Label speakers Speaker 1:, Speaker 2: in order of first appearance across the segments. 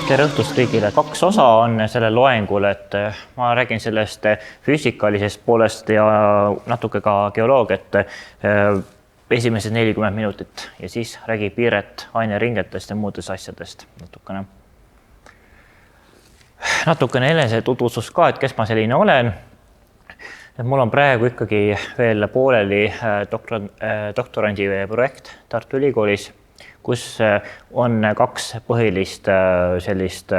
Speaker 1: Tere õhtust kõigile. 2 osa on sellel loengul, et ma räägin sellest füüsikalisest poolest ja natuke ka geoloogiat esimesed 40 minutit ja siis räägib Piiret aineringetest ja muudest asjadest natukene. Natukene enese tutvustus ka, et kes ma selline olen. Et mul on praegu ikkagi veel pooleli doktorandi projekt Tartu Ülikoolis, kus on 2 põhilist sellist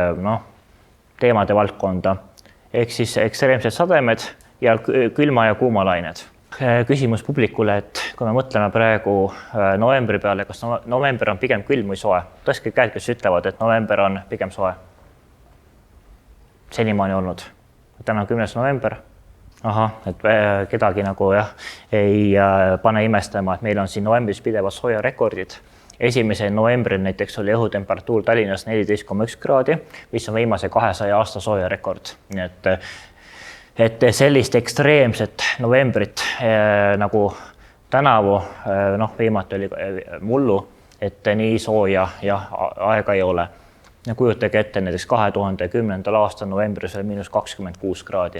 Speaker 1: teemade valdkonda, ehk siis ekstreemsed sademed ja külma- ja kuumalained. Küsimus publikule, et kui me mõtleme praegu novembri peale, kas november on pigem külm või soe? Tõstke käed, kes ütlevad, et november on pigem soe. Senimaani olnud. Täna on 10. november. Et kedagi nagu ei pane imestama, et meil on siin novembris pidevad soojarekordid. 1. novembril näiteks oli õhutemperatuur Tallinnas 14,1 kraadi, mis on viimase 200 aasta soojarekord. Nii et sellist ekstreemset novembrit nagu tänavu, viimati oli mullu, et nii sooja ja aega ei ole. Kujutage ette, näiteks 2010. aastal novembris oli -26 kraadi,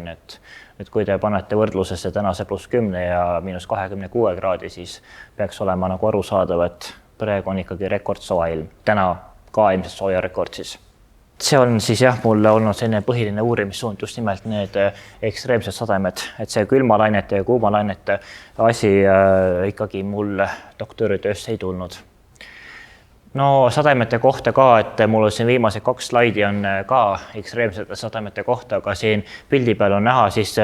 Speaker 1: et kui te panete võrdlusesse tänase +10 ja -26 kraadi, siis peaks olema nagu arusaadav, et praegu on ikkagi rekordsoe ilm. Täna ka ilmselt sooja rekord siis. See on siis mulle olnud selline põhiline uurimissuund just nimelt need ekstreemsed sademed, et see külmalainete ja kuumalainete asi ikkagi mul doktoritöösse ei tulnud. Sademete kohta ka, et mul on siin viimased 2 slaidi on ka ekstreemsete sademete kohta, aga siin pildi peal on näha siis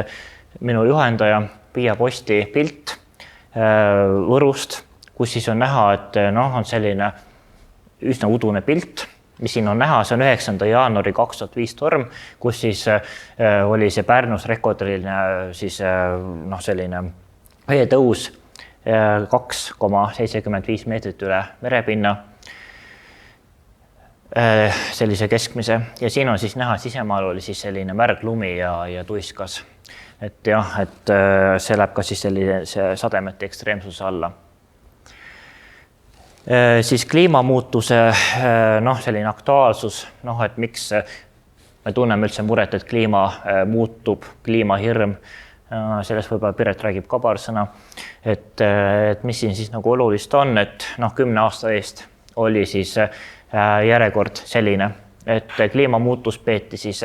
Speaker 1: minu juhendaja Piia Posti pilt Võrust, kus siis on näha, et on selline üsna udune pilt, mis siin on näha, see on 9. jaanuari 2005 torm, kus siis oli see Pärnus rekordiline siis selline veetõus 2,75 meetrit üle merepinna, sellise keskmise, ja siin on siis näha, sisemaal oli siis selline märg lumi ja tuiskas. Et see läheb ka siis sellise sademete ekstreemsuse alla. Siis kliimamuutuse selline aktuaalsus, et miks me tunneme üldse muret, et kliima muutub, kliimahirm, sellest võib-olla Piret räägib ka paar sõna, et mis siin siis nagu olulist on, et 10 aasta eest oli siis järjekord selline, et kliimamuutus peeti siis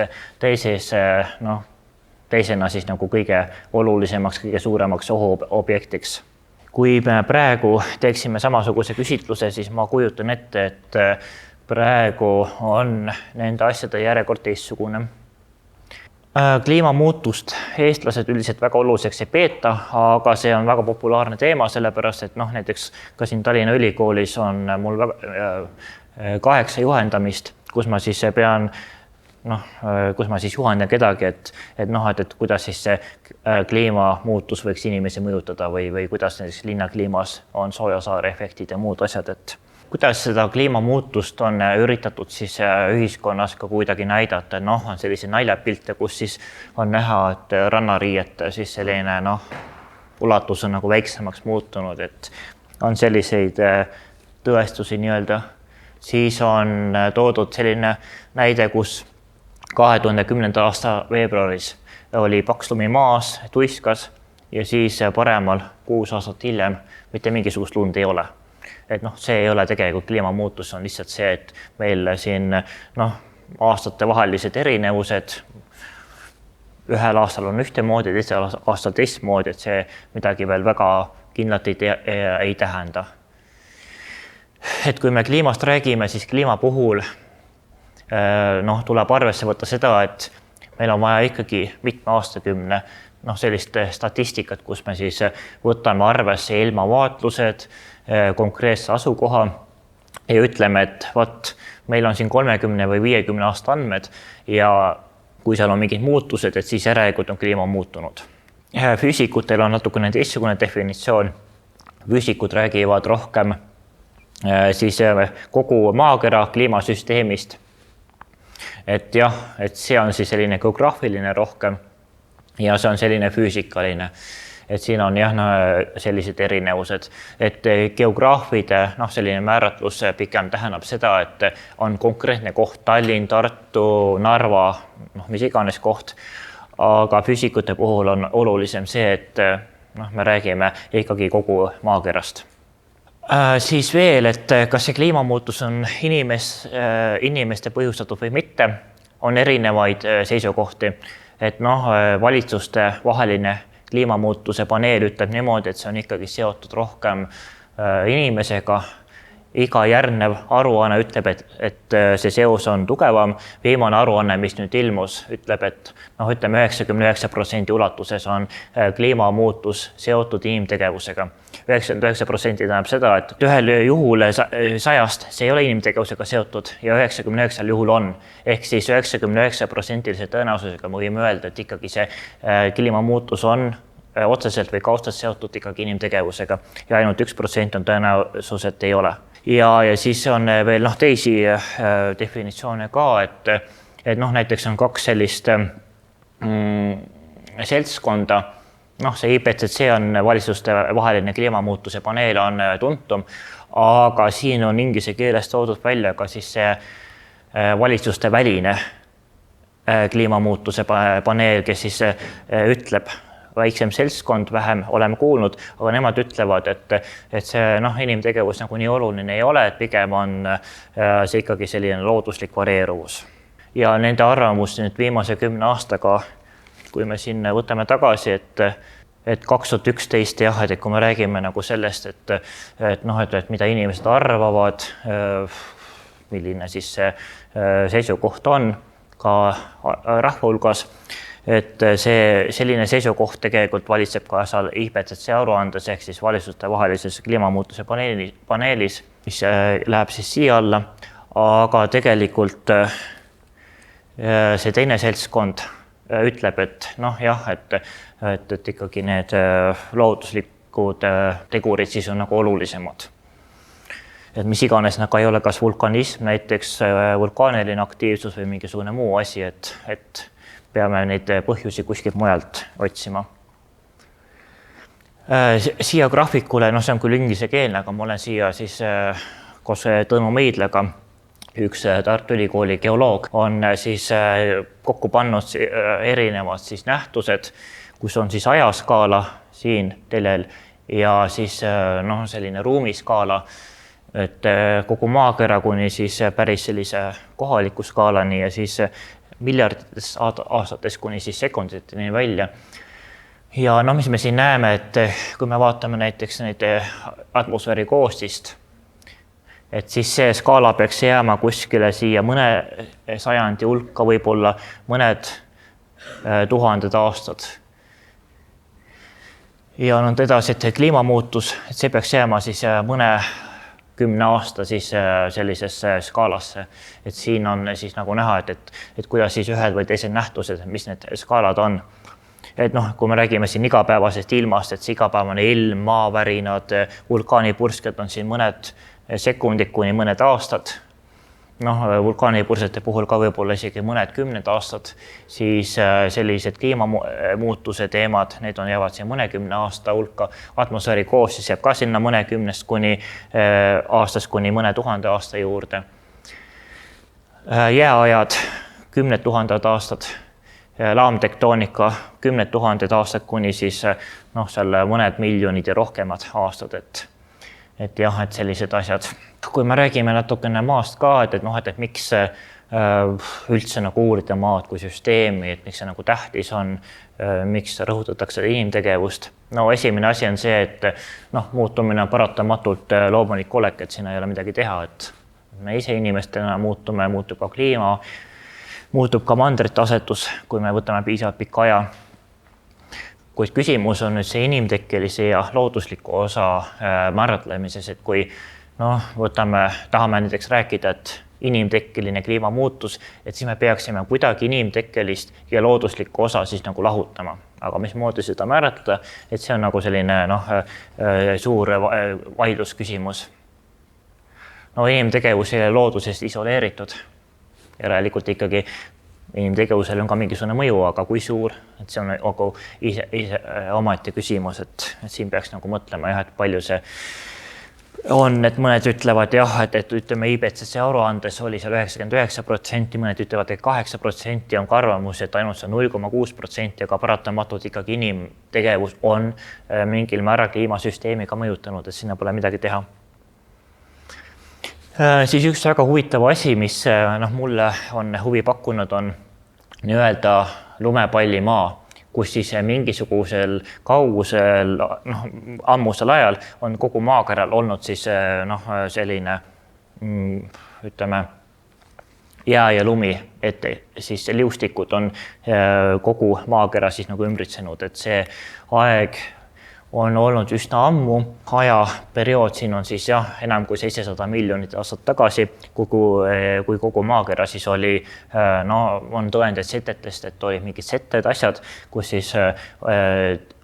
Speaker 1: teisena siis nagu kõige olulisemaks, kõige suuremaks ohuobjektiks. Kui me praegu teeksime samasuguse küsitluse, siis ma kujutan ette, et praegu on nende asjade järjekord teistsugune. Kliimamuutust eestlased üldiselt väga oluliseks ei peeta, aga see on väga populaarne teema, sellepärast et näiteks ka siin Tallinna Ülikoolis on mul 8 juhendamist, kus ma siis pean, kus ma siis juhendan kedagi, et kuidas siis see kliimamuutus võiks inimesi mõjutada või kuidas näiteks linnakliimas on soojasaare efektid ja muud asjad, et kuidas seda kliimamuutust on üritatud siis ühiskonnas ka kuidagi näidata, on sellise naljapilte, kus siis on näha, et rannariiet siis selline ulatus on nagu väiksemaks muutunud, et on selliseid tõestusi nii-öelda. Siis on toodud selline näide, kus 2010. aasta veebruaris oli paks lumi maas, tuiskas ja siis paremal 6 aastat hiljem mitte mingisugust lund ei ole. Et see ei ole tegelikult kliimamuutus, on lihtsalt see, et meil siin aastate vahelised erinevused, ühel aastal on ühtemoodi, teisel aastal teistmoodi, et see midagi veel väga kindlalt ei tähenda. Et kui me kliimast räägime, siis kliima puhul tuleb arvesse võtta seda, et meil on vaja ikkagi mitme aastakümne sellist statistikat, kus me siis võtame arvesse ilmavaatlused, konkreetse asukoha ja ütleme, et meil on siin 30 või 50 aasta andmed ja kui seal on mingid muutused, et siis järelikult on kliima muutunud. Füüsikutel on natukene teistsugune definitsioon. Füüsikud räägivad rohkem siis kogu maakera kliimasüsteemist. Et see on siis selline geograafiline rohkem ja see on selline füüsikaline. et siin on jah, sellised erinevused, et geograafide selline määratlus pigem tähendab seda, et on konkreetne koht Tallinn, Tartu, Narva, mis iganes koht, aga füüsikute puhul on olulisem see, et me räägime ikkagi kogu maakerast. Siis veel, et kas see kliimamuutus on inimeste põhjustatud või mitte, on erinevaid seisukohti, et valitsuste vaheline kliimamuutuse paneel ütleb niimoodi, et see on ikkagi seotud rohkem inimesega. Iga järgnev aruanne ütleb, et see seos on tugevam. Viimane aruanne, mis nüüd ilmus, ütleb, et ütleme 99% ulatuses on kliimamuutus seotud inimtegevusega. 99% tähendab seda, et ühel juhul 100-st see ei ole inimtegevusega seotud ja 99 juhul on. Ehk siis 99% tõenäosusega võime öelda, et ikkagi see kliimamuutus on otseselt või kaudselt seotud ikkagi inimtegevusega ja ainult 1% on tõenäosus, et ei ole. Ja siis on veel teisi definitsioone ka, et näiteks on kaks sellist seltskonda. See IPCC on valitsuste vaheline kliimamuutuse paneel on tuntum, aga siin on inglise keeles toodud välja ka siis see valitsuste väline kliimamuutuse paneel, kes siis ütleb, väiksem seltskond, vähem oleme kuulnud, aga nemad ütlevad, et see inimtegevus nagu nii oluline ei ole, et pigem on see ikkagi selline looduslik varieeruvus. Ja nende arvamus nüüd viimase 10 aastaga, kui me siin võtame tagasi, et 2011 jah, et kui me räägime nagu sellest, et mida inimesed arvavad, milline siis see seisukoht on ka rahva hulgas, et see selline seisukoht tegelikult valitseb ka seal IPCC aruandes ehk siis valitsuste vahelises kliimamuutuse paneelis, mis läheb siis siia alla, aga tegelikult see teine seltskond ütleb, et et ikkagi need looduslikud tegurid siis on nagu olulisemad. Et mis iganes nagu ei ole kas vulkanism, näiteks vulkaaniline aktiivsus või mingisugune muu asi, et peame neid põhjusi kuskilt mujalt otsima. Siia graafikule, see on küll inglise keelne, aga ma olen siia siis koos Tõnu Meidlaga, üks Tartu Ülikooli geoloog, on siis kokku pannud erinevad siis nähtused, kus on siis ajaskaala siin telel ja siis selline ruumiskaala, et kogu maakera kuni siis päris sellise kohaliku skaalani ja siis miljardites aastates kuni siis sekunditeni välja. Ja mis me siin näeme, et kui me vaatame näiteks neid atmosfääri koostist, et siis see skaala peaks jääma kuskile siia mõne sajandi hulka, võib-olla mõned tuhanded aastad. Ja edasi, et kliimamuutus, et see peaks jääma siis mõne 10 aasta siis sellisesse skaalasse, et siin on siis nagu näha, et kuidas siis ühed või teised nähtused, mis need skaalad on. Et kui me räägime siin igapäevasest ilmast, et see igapäevane ilm, maavärinad, vulkaanipursked on siin mõned sekundid kuni mõned aastad. Vulkaanipursete puhul ka võib-olla isegi mõned 10 aastad, siis sellised kliimamuutuse teemad, need jäävad siin mõne 10 aasta hulka. Atmosfääri koostis jääb ka sinna mõne 10 kuni aastast kuni mõne 1000 aasta juurde. Jääajad 10 000 aastad, laamtektoonika 10 000 aastad kuni siis seal mõned miljonid ja rohkemad aastad, et jah, et sellised asjad. Kui me räägime natukene maast ka, et miks üldse nagu uurida maad kui süsteemi, et miks see nagu tähtis on, miks rõhutatakse inimtegevust. Esimene asi on see, et muutumine on paratamatult loomulik olek, et siin ei ole midagi teha, et me ise inimestena muutume, muutub ka kliima, muutub ka mandrite asetus, kui me võtame piisavalt pikka aja. Kuid küsimus on nüüd see inimtekkelise ja loodusliku osa määratlemises, et kui tahame näiteks rääkida, et inimtekkeline kliimamuutus, et siis me peaksime kuidagi inimtekkelist ja looduslikku osa siis nagu lahutama. Aga mismoodi seda määratleda, et see on nagu selline suur vaidlusküsimus. Inimtegevus ei ole loodusest isoleeritud. Järelikult ikkagi inimtegevusel on ka mingisugune mõju, aga kui suur, et see on nagu ise omaette küsimus, et siin peaks nagu mõtlema jah, et palju see on, et mõned ütlevad jah, et ütleme IPCC aruandes oli seal 99%, mõned ütlevad, et 8% on ka arvamus, et ainult see 0,6%, aga paratamatult ikkagi inimtegevus on mingil määral kliimasüsteemiga mõjutanud, et sinna pole midagi teha. Siis üks väga huvitav asi, mis mulle on huvi pakkunud, on nii-öelda lumepallimaa, kus siis mingisugusel kaugusel ammusel ajal on kogu maakeral olnud siis selline ütleme jää ja lumi, et siis liustikud on kogu maakera siis nagu ümbritsenud, et see aeg on olnud üsna ammu, ajaperiood siin on siis jah, enam kui 700 miljonit aastat tagasi, kui kogu maakera siis oli, on tõendeid setetest, et olid mingid seted asjad, kus siis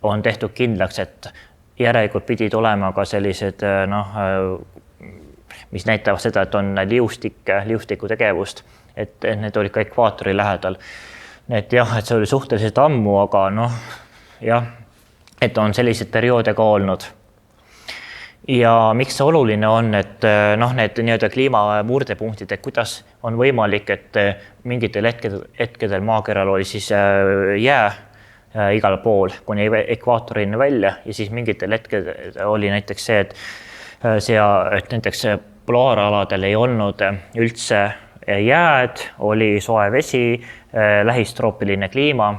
Speaker 1: on tehtud kindlaks, et järelikult pidid olema ka sellised, mis näitavad seda, et on liustiku tegevust, et need olid ka ekvaatori lähedal. Et jah, et see oli suhteliselt ammu, aga jah, et on sellised perioode ka olnud. Ja miks see oluline on, et need nii-öelda kliimamurdepunktid, et kuidas on võimalik, et mingitel hetkedel maakeral oli siis jää igal pool kuni ekvaatorini välja ja siis mingitel hetkedel oli näiteks see, et näiteks polaaraladel ei olnud üldse jääd, oli soe vesi, lähistroopiline kliima,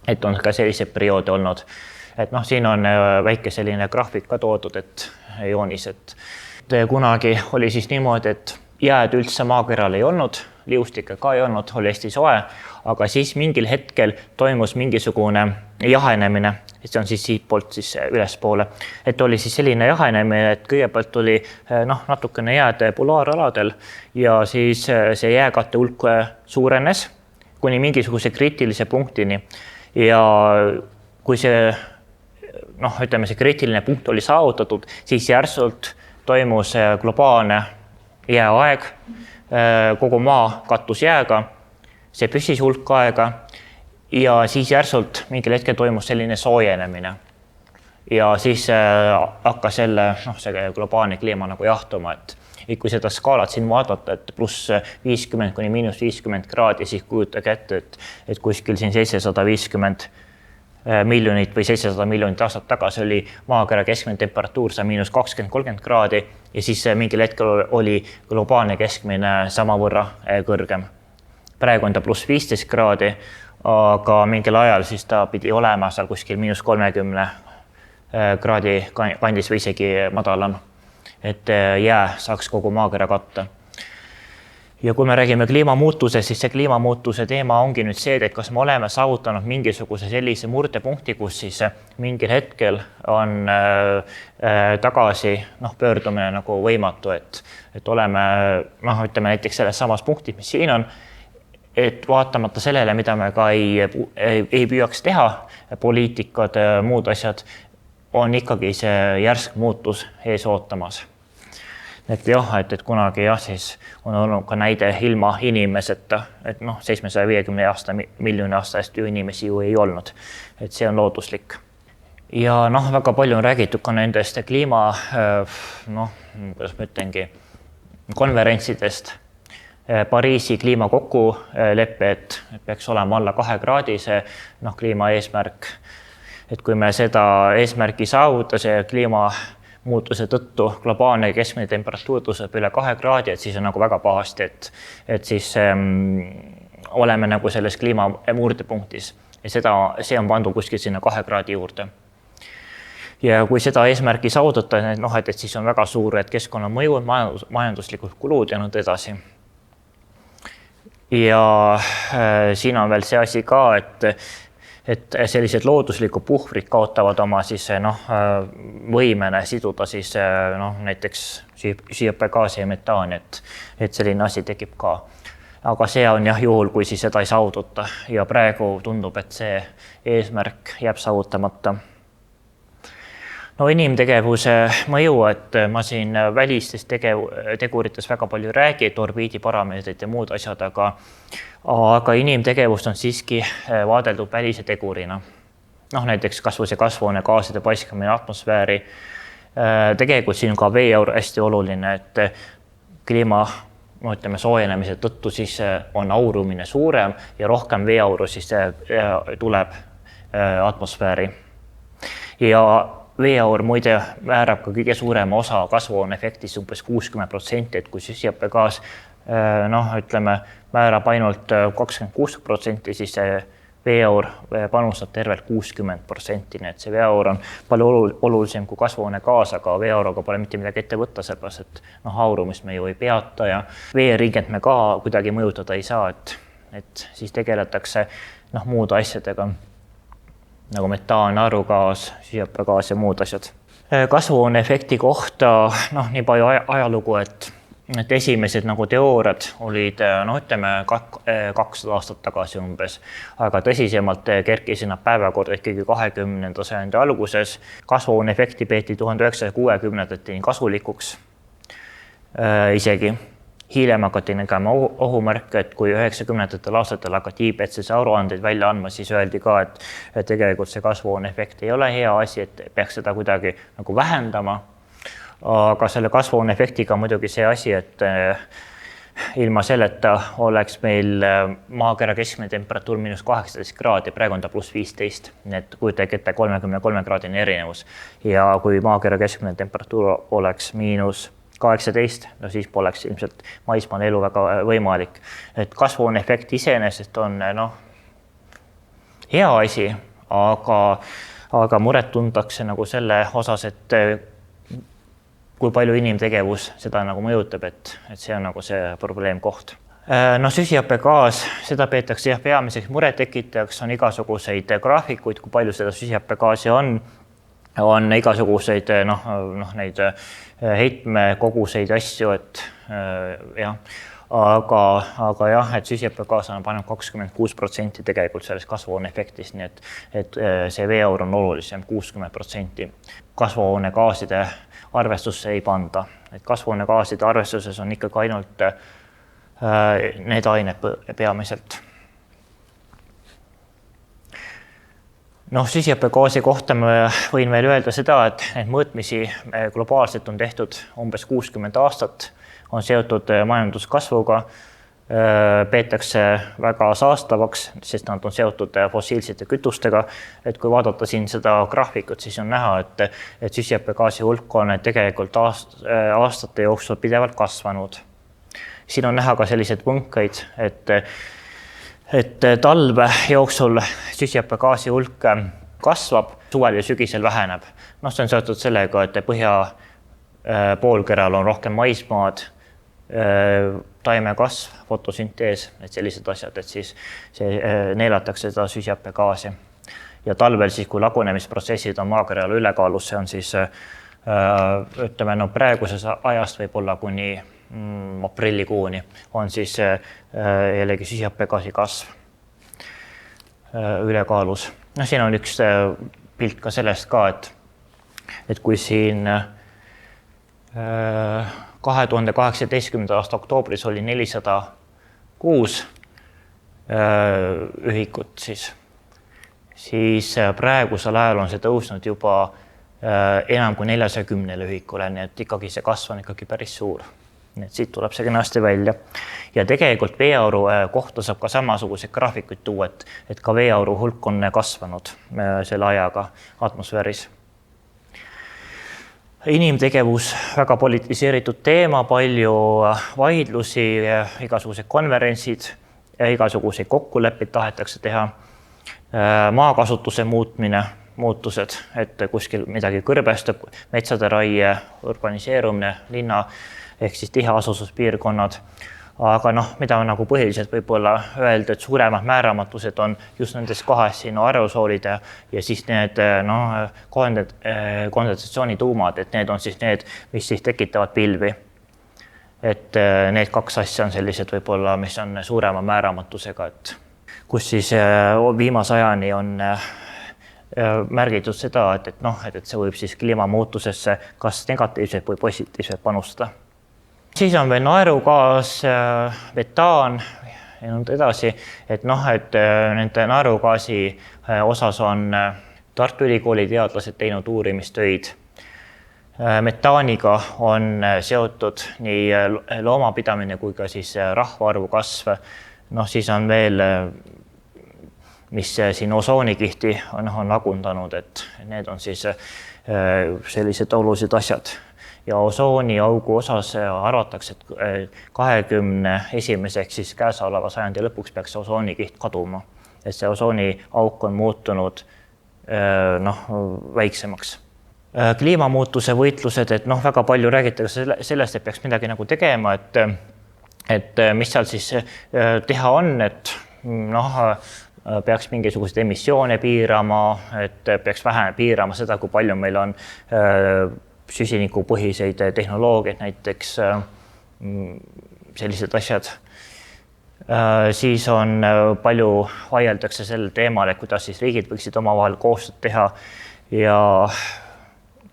Speaker 1: et on ka sellised perioode olnud. Et siin on väike selline graafik ka toodud, et joonis, et kunagi oli siis niimoodi, et jääd üldse maakeral ei olnud, liustikke ka ei olnud, oli hästi soe, aga siis mingil hetkel toimus mingisugune jahenemine, et see on siis siit poolt siis ülespoole, et oli siis selline jahenemine, et kõigepealt oli natukene jääd polaaraladel ja siis see jääkatte hulk suurenes kuni mingisuguse kriitilise punktini ja kui see ütleme, see kriitiline punkt oli saavutatud, siis järsult toimus globaalne jääaeg, kogu maa kattus jääga, see püsis hulk aega ja siis järsult mingil hetkel toimus selline soojenemine. Ja siis hakkas see globaalne kliima nagu jahtuma, et kui seda skaalat siin vaadata, et pluss 50 kuni miinus 50 kraadi, siis kujutage ette, et kuskil siin 750 miljonit või 700 miljonit aastat tagasi oli maakera keskmine temperatuur miinus 20-30 kraadi ja siis mingil hetkel oli globaalne keskmine samavõrra kõrgem. Praegu on ta pluss 15 kraadi, aga mingil ajal siis ta pidi olema seal kuskil miinus 30 kraadi kandis või isegi madalam, et jää saaks kogu maakera katta. Ja kui me räägime kliimamuutusest, siis see kliimamuutuse teema ongi nüüd see, et kas me oleme saavutanud mingisuguse sellise murdepunkti, kus siis mingil hetkel on tagasi pöördumine nagu võimatu, et oleme, ütleme näiteks selles samas punktis, mis siin on, et vaatamata sellele, mida me ka ei püüaks teha, poliitikad, muud asjad, on ikkagi see järsk muutus ees ootamas. Et jah, et kunagi siis on olnud ka näide ilma inimeseta, et 750 miljoni aasta eest ju inimesi ju ei olnud, et see on looduslik. Ja väga palju on räägitud ka nendest kliima, kuidas ma ütlengi, konverentsidest, Pariisi kliimakokkuleppe, et peaks olema alla 2 kraadi see kliima eesmärk, et kui me seda eesmärki saavuta, see kliimamuutuse tõttu globaalne keskmine temperatuur tõuseb üle 2 kraadi, et siis on nagu väga pahasti, et siis oleme nagu selles kliimamurdepunktis ja see on pandud kuskil sinna 2 kraadi juurde. Ja kui seda eesmärki saavutata, et siis on väga suur, et keskkonnamõju, majanduslikud kulud ja nõnda edasi. Ja siin on veel see asi ka, et sellised looduslikud puhvrid kaotavad oma siis võimene siduda siis näiteks süsihappegaasi ja metaani, et selline asi tekib ka. Aga see on juhul, kui siis seda ei saavuta ja praegu tundub, et see eesmärk jääb saavutamata. no inimtegevuse mõju, et ma siin välistest teguritest väga palju räägi, orbiidiparameetrid ja muud asjad, aga inimtegevust on siiski vaadeldud välise tegurina. Noh, näiteks kasvõi see kasvuhoonegaaside paiskamine atmosfääri. Tegelikult siin on ka veeaur hästi oluline, et kliima soojenemise tõttu siis on aurumine suurem ja rohkem veeauru siis tuleb atmosfääri. Ja veeaur muide määrab ka kõige suurema osa kasvuhooneefektis umbes 60%, et kui süsihappegaas määrab ainult 26%, siis see veeaur panustab tervelt 60%, nii et see veeaur on palju olulisem kui kasvuhoonegaas, aga veeauruga pole mitte midagi ette võtta, sellepärast et aurumist me ju ei peata ja veeringet me ka kuidagi mõjutada ei saa, et siis tegeletakse muude asjadega nagu metaan, naerugaas, süsihappegaas ja muud asjad. Kasvuhooneefekti kohta nii palju ajalugu, et esimesed teooriad olid 200 aastat tagasi umbes, aga tõsisemalt kerkisid nad päevakorda ikkagi 20. sajandi alguses. Kasvuhooneefekti peeti 1960-ndateni kasulikuks isegi. Hiljem hakati nägema ohumärke, et kui 90. aastatel hakati IPCC aruandeid välja andma, siis öeldi ka, et tegelikult see kasvuhooneefekt ei ole hea asi, et peaks seda kuidagi vähendama. Aga selle kasvuhooneefektiga muidugi see asi, et ilma selleta oleks meil maakera keskmine temperatuur -18 kraadi, praegu on ta +15, nii et kujutage ette 33 kraadine erinevus. Ja kui maakera keskmine temperatuur oleks -18, siis poleks ilmselt maismaal elu väga võimalik. Et kasvuhooneefekt iseenesest on hea asi, aga muret tuntakse selle osas, et kui palju inimtegevus seda mõjutab, et see on see probleemkoht. Süsihappegaas, seda peetakse peamiseks muretekitajaks, on igasuguseid graafikuid, kui palju seda süsihappegaasi on igasuguseid neid heitmekoguseid asju, et jah, aga jah, et süsihappegaas on pannud 26% tegelikult sellest kasvuhooneefektist, nii et see veeaur on olulisem 60%. Kasvuhoonegaaside arvestusse ei panda, et kasvuhoonegaaside arvestuses on ikkagi ainult need ained peamiselt. Süsihappegaasi kohta ma võin veel öelda seda, et need mõõtmisi globaalselt on tehtud umbes 60 aastat, on seotud majanduskasvuga, peetakse väga saastavaks, sest nad on seotud fossiilsete kütustega. Et kui vaadata siin seda graafikut, siis on näha, et süsihappegaasi hulk on tegelikult aastate jooksul pidevalt kasvanud. Siin on näha ka sellised võnkeid, et talve jooksul süsihappegaasi hulk kasvab, suvel ja sügisel väheneb. See on seotud sellega, et põhja poolkeral on rohkem maismaad, taimekasv, fotosüntees, et sellised asjad, et siis neelatakse seda süsihappegaasi. Ja talvel siis, kui lagunemisprotsessid on maakeral ülekaalus, see on siis praeguses ajast võib-olla kuni aprillikuuni on siis jällegi süsihappegaasi kasv ülekaalus. Siin on üks pilt ka sellest ka, et kui siin 2018. aasta oktoobris oli 406 ühikut, siis praegusel ajal on see tõusnud juba enam kui 410 ühikule, nii et ikkagi see kasv on ikkagi päris suur. Nii et siit tuleb see kenasti välja. Ja tegelikult veeauru kohta saab ka samasugused graafikuid tuua, et ka veeauru hulk on kasvanud selle ajaga atmosfääris. Inimtegevus, väga politiseeritud teema, palju vaidlusi, igasugused konverentsid, igasuguseid kokkuleppeid tahetakse teha, maakasutuse muutused, et kuskil midagi kõrbestub, metsade raie, urbaniseerumine, linna ehk siis tiheasustuspiirkonnad. Aga mida põhiliselt võib-olla öelda, et suuremad määramatused on just nendes kahes siin aerosoolide ja siis need kondensatsioonituumad, et need on siis need, mis siis tekitavad pilvi. Et need kaks asja on sellised võib-olla, mis on suurema määramatusega, et kus siis viimase ajani on märgitud seda, et see võib siis kliimamuutusesse kas negatiivselt või positiivselt panustada. Siis on veel naerugaas, metaan ja nõnda edasi, et nende naerugaasi osas on Tartu Ülikooli teadlased teinud uurimistöid. Metaaniga on seotud nii loomapidamine kui ka siis rahvaarvu kasv. Siis on veel, mis siin osoonikihti on lagundanud, et need on siis sellised olulised asjad. Ja osooniaugu osas arvatakse, et 21. ehk siis käesoleva sajandi lõpuks peaks osoonikiht kaduma. Et see osooniauk on muutunud väiksemaks. Kliimamuutuse võitlused, et väga palju räägitakse sellest, et peaks midagi tegema, et mis seal siis teha on, et peaks mingisuguseid emissioone piirama, et peaks vähem piirama seda, kui palju meil on süsinikupõhiseid tehnoloogiaid, näiteks sellised asjad. Siis on palju vaieldakse sel teemal, et kuidas siis riigid võiksid omavahel koostööd teha ja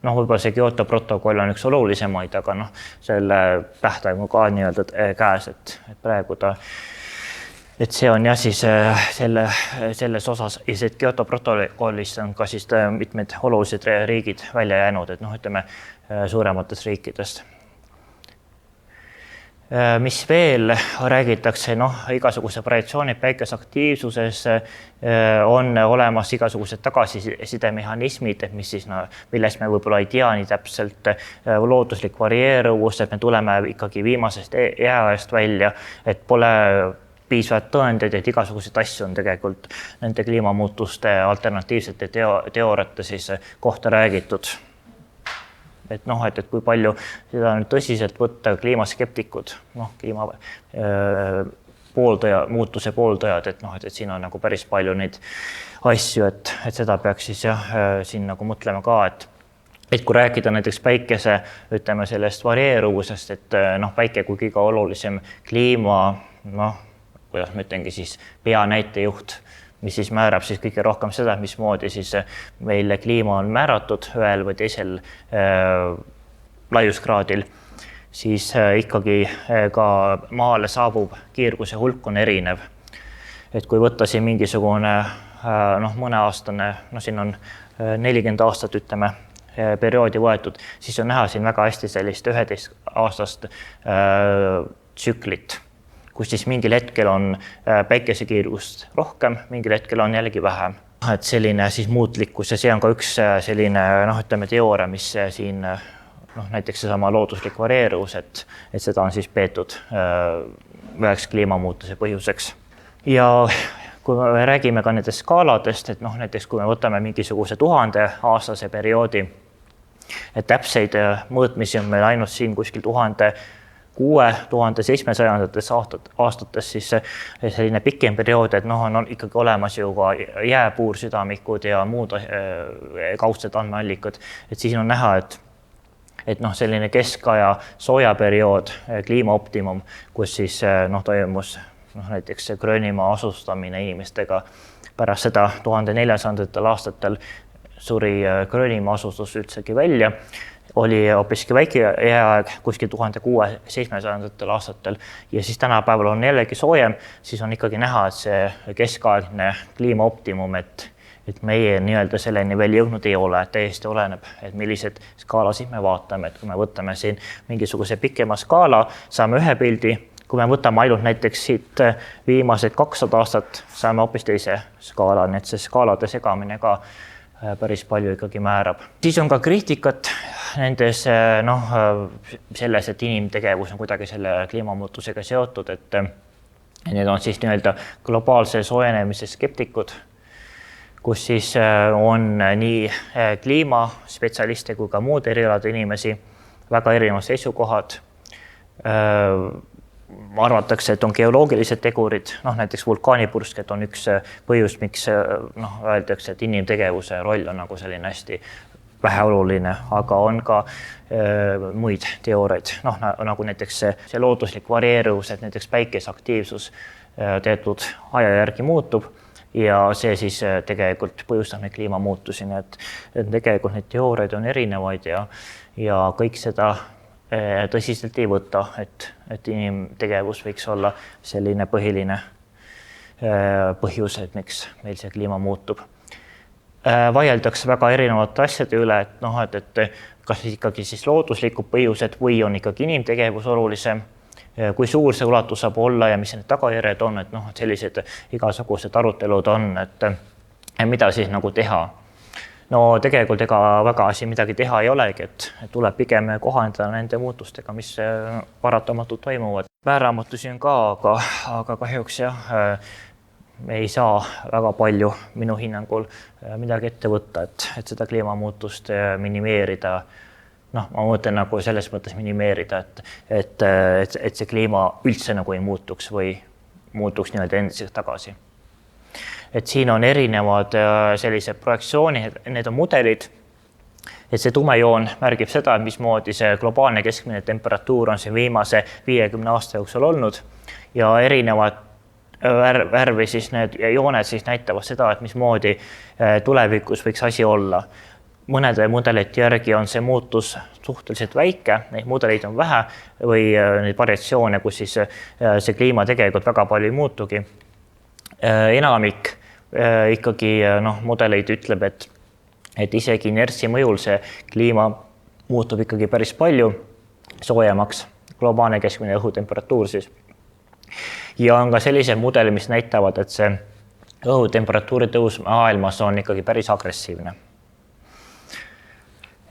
Speaker 1: võib-olla see Kyoto protokoll on üks olulisemaid, aga selle tähtaeg on ka nii-öelda käes, et praegu et see on jah siis selles osas ja see Kyoto protokollist on ka siis mitmed olulised riigid välja jäänud, et ütleme suurematest riikidest. Mis veel räägitakse, igasuguse variatsiooni päikesaktiivsuses on olemas igasugused tagasisidemehhanismid, et millest me võib-olla ei tea nii täpselt, looduslik varieeruvus, et me tuleme ikkagi viimasest jääajast välja, et pole piisavalt tõendeid, et igasuguseid asju on tegelikult nende kliimamuutuste alternatiivsete teooriate siis kohta räägitud. Et kui palju seda nüüd tõsiselt võtta kliimaskeptikud, muutuse pooldajad, et siin on päris palju neid asju, et seda peaks siis siin mõtlema ka, et kui rääkida näiteks päikese, ütleme sellest varieeruvusest, et päike kui kõige olulisem kliima, kuidas ma ütlengi siis peanäitejuht, mis siis määrab siis kõige rohkem seda, mismoodi siis meil kliima on määratud ühel või teisel laiuskraadil, siis ikkagi ka maale saabub kiirguse hulk on erinev. Et kui võtta siin mingisugune mõneaastane, siin on 40 aastat ütleme perioodi võetud, siis on näha siin väga hästi sellist 11-aastast tsüklit, kus siis mingil hetkel on päikesekiirgust rohkem, mingil hetkel on jällegi vähem. Et selline siis muutlikkus ja see on ka üks selline ütleme teooria, mis siin näiteks seesama looduslik varieeruvus, et seda on siis peetud üheks kliimamuutuse põhjuseks. Ja kui me räägime ka nendest skaaladest, et näiteks kui me võtame mingisuguse 1000-aastase perioodi, et täpseid mõõtmisi on meil ainult siin kuskil 1700 aastates, siis selline pikem periood, et on ikkagi olemas ju ka jääpuursüdamikud ja muud kaudsed andmeallikad, et siis on näha, et selline keskaja soojaperiood, kliimaoptimum, kus siis toimus näiteks Gröönimaa asustamine inimestega pärast seda 1400 aastatel suri Gröönimaa asustus üldsegi välja, oli hoopiski väike jääaeg kuskil 1600 aastatel ja siis tänapäeval on jällegi soojem, siis on ikkagi näha, et see keskaegne kliimaoptimum, et meie nii-öelda selleni veel jõudnud ei ole, täiesti oleneb, et millised skaalasid me vaatame, et kui me võtame siin mingisuguse pikema skaala, saame ühe pildi, kui me võtame ainult näiteks siit viimased 200 aastat, saame hoopis teise skaala, nii et see skaalade segamine ka päris palju ikkagi määrab. Siis on ka kriitikat nendes selles, et inimtegevus on kuidagi selle kliimamuutusega seotud, et need on siis nii-öelda globaalse soojenemise skeptikud, kus siis on nii kliimaspetsialiste kui ka muud erialade inimesi, väga erinevad seisukohad. Arvatakse, et on geoloogilised tegurid, näiteks vulkaanipursked on üks põhjus, miks öeldakse, et inimtegevuse roll on selline hästi väheoluline, aga on ka muid teooriaid, nagu näiteks see looduslik varieeruvus, et näiteks päikese aktiivsus teatud aja järgi muutub ja see siis tegelikult põhjustab neid kliimamuutusi, nii et tegelikult neid teooriaid on erinevaid ja kõik seda tõsiselt ei võta, et inimtegevus võiks olla selline põhiline põhjus, et miks meil see kliima muutub. Vaieldakse väga erinevate asjade üle, et kas ikkagi siis looduslikud põhjused või on ikkagi inimtegevus olulisem, kui suur see ulatus saab olla ja mis need tagajärjed on, et sellised igasugused arutelud on, et mida siis nagu teha. No tegelikult ega väga asi midagi teha ei olegi, et tuleb pigem kohandada nende muutustega, mis paratamatult toimuvad. Määramatusi on ka, aga kahjuks jah, me ei saa väga palju minu hinnangul midagi ette võtta, et seda kliimamuutust minimeerida. Ma mõtlen nagu selles mõttes minimeerida, et see kliima üldse nagu ei muutuks või muutuks nii-öelda endiseks tagasi. Et siin on erinevad sellised projektsioonid, need on mudelid, et see tumejoon märgib seda, et mismoodi see globaalne keskmine temperatuur on siin viimase 50 aasta jooksul olnud ja erinevad värvi siis need jooned siis näitavad seda, et mismoodi tulevikus võiks asi olla. Mõnede mudelite järgi on see muutus suhteliselt väike, neid mudeleid on vähe või neid variatsioone, kus siis see kliima tegelikult väga palju ei muutugi. Enamik ikkagi mudeleid ütleb, et isegi inertsi mõjul see kliima muutub ikkagi päris palju soojemaks, globaalne keskmine õhutemperatuur siis. Ja on ka sellised mudelid, mis näitavad, et see õhutemperatuuri tõus maailmas on ikkagi päris agressiivne.